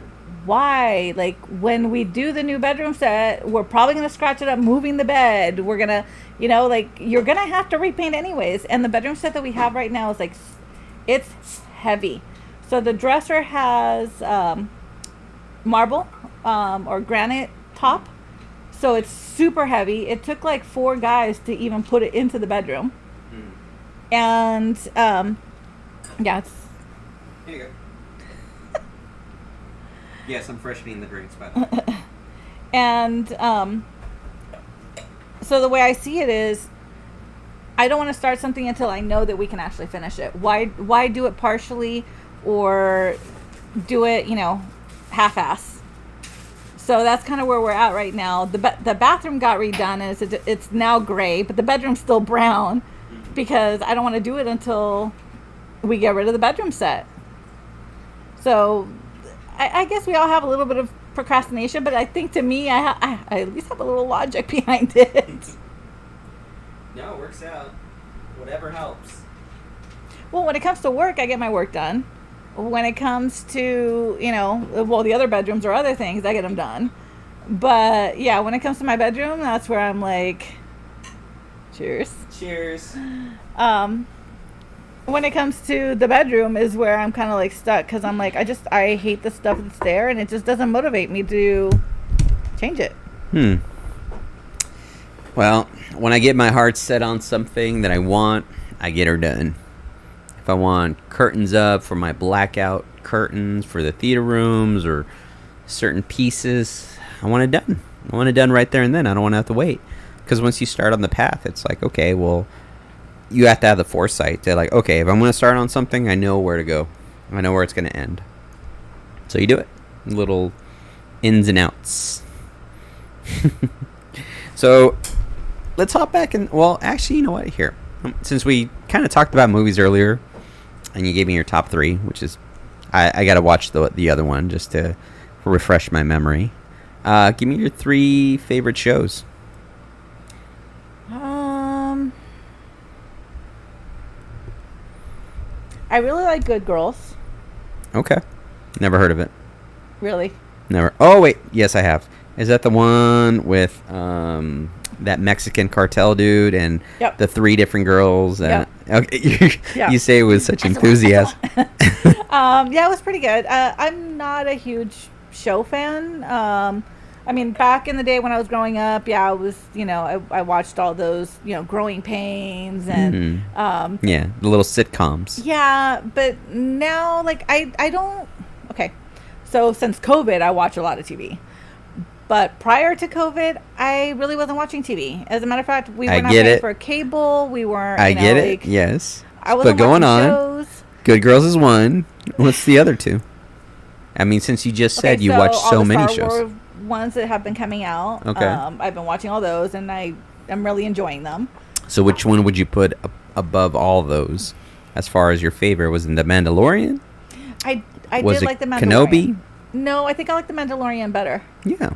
why? Like, when we do the new bedroom set, we're probably going to scratch it up moving the bed. We're going to, you're going to have to repaint anyways. And the bedroom set that we have right now is like, it's heavy. So the dresser has marble or granite top. So it's super heavy. It took like 4 guys to even put it into the bedroom. And yeah, it's. Here you go. Yes, I'm freshening the drinks, by the way. And so the way I see it is, I don't want to start something until I know that we can actually finish it. Why do it partially or do it, half-ass? So that's kind of where we're at right now. The bathroom got redone and it's now gray, but the bedroom's still brown because I don't want to do it until we get rid of the bedroom set. So I guess we all have a little bit of procrastination, but I think to me, I at least have a little logic behind it. No, it works out. Whatever helps. Well, when it comes to work, I get my work done. When it comes to, the other bedrooms or other things, I get them done. But yeah, when it comes to my bedroom, that's where I'm like, cheers. Cheers. When it comes to the bedroom is where I'm kind of like stuck because I'm like, I hate the stuff that's there and it just doesn't motivate me to change it. Well, when I get my heart set on something that I want, I get her done. If I want curtains up for my blackout curtains for the theater rooms or certain pieces, I want it done. I want it done right there and then. I don't want to have to wait. Because once you start on the path, it's like, okay, well, you have to have the foresight to like, okay, if I'm going to start on something, I know where to go. I know where it's going to end. So you do it. Little ins and outs. So let's hop back and, well, actually, you know what? Here, since we kind of talked about movies earlier and you gave me your top 3, which is, I got to watch the other one just to refresh my memory. Give me your 3 favorite shows. I really like Good Girls. Okay. Never heard of it. Really? Never. Oh, wait. Yes, I have. Is that the one with that Mexican cartel dude and the 3 different girls? Okay. You say it with such enthusiasm. Yeah, it was pretty good. I'm not a huge show fan. I mean, back in the day when I was growing up, I was, I watched all those, Growing Pains and... the little sitcoms. Yeah, but now, like, I don't... Okay, so since COVID, I watch a lot of TV. But prior to COVID, I really wasn't watching TV. As a matter of fact, we were not paying for cable. We weren't, I get it, yes. I wasn't watching shows. Good Girls is one. What's the other 2? I mean, since you just said you watch so many shows. All the ones that have been coming out. Okay. I've been watching all those, and I'm really enjoying them. So which one would you put above all those as far as your favorite? Was it The Mandalorian? I did like The Mandalorian. Kenobi? No, I think I like The Mandalorian better. Yeah.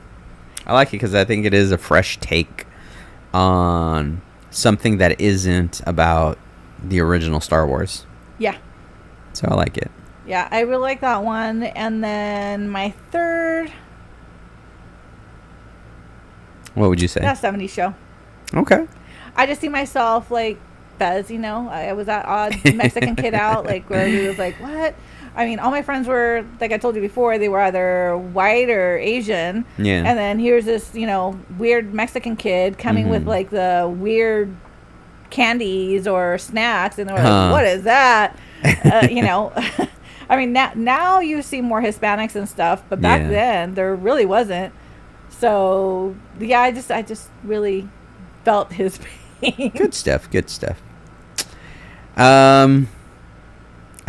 I like it because I think it is a fresh take on something that isn't about the original Star Wars. Yeah. So I like it. Yeah, I really like that one. And then my third... What would you say? That 70s show. Okay. I just see myself, like, Fez, you know. I was that odd Mexican kid out, like, where we was like, what? I mean, all my friends were, like I told you before, they were either white or Asian. Yeah. And then here's this, you know, weird Mexican kid coming with, like, the weird candies or snacks. And they were like, what is that? You know. I mean, now you see more Hispanics and stuff. But back then, there really wasn't. So, yeah, I just really felt his pain. Good stuff.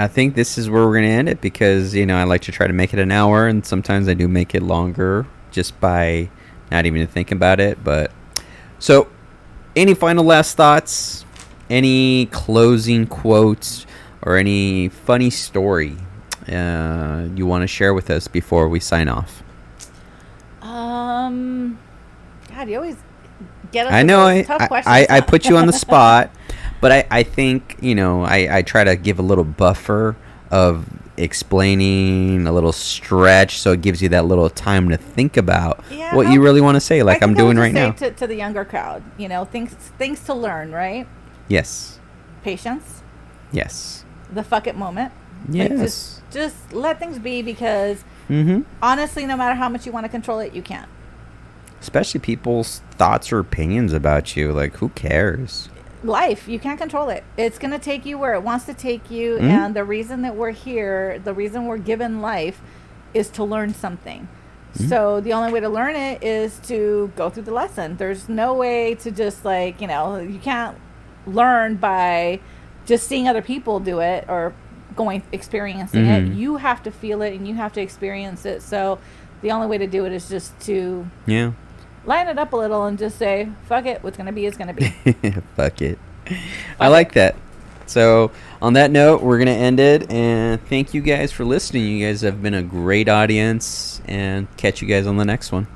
I think this is where we're going to end it because, you know, I like to try to make it an hour, and sometimes I do make it longer just by not even thinking about it. But so, any final last thoughts? Any closing quotes or any funny story you want to share with us before we sign off? God, you always get us. I know tough questions. I put you on the spot. But I think, you know, I try to give a little buffer of explaining, a little stretch, so it gives you that little time to think about what you really want to say, like I'm doing right now. To the younger crowd, you know, things to learn, right? Yes. Patience. Yes. The fuck it moment. Yes. Like just let things be because, honestly, no matter how much you want to control it, you can't. Especially people's thoughts or opinions about you. Like, who cares? Life, you can't control it. It's going to take you where it wants to take you, and the reason that we're here, the reason we're given life is to learn something. So the only way to learn it is to go through the lesson. There's no way to just, like, you know, you can't learn by just seeing other people do it or experiencing it. You have to feel it and you have to experience it. So the only way to do it is just to line it up a little and just say, fuck it, what's going to be is going to be. Fuck it. I like that. So on that note, we're going to end it. And thank you guys for listening. You guys have been a great audience. And catch you guys on the next one.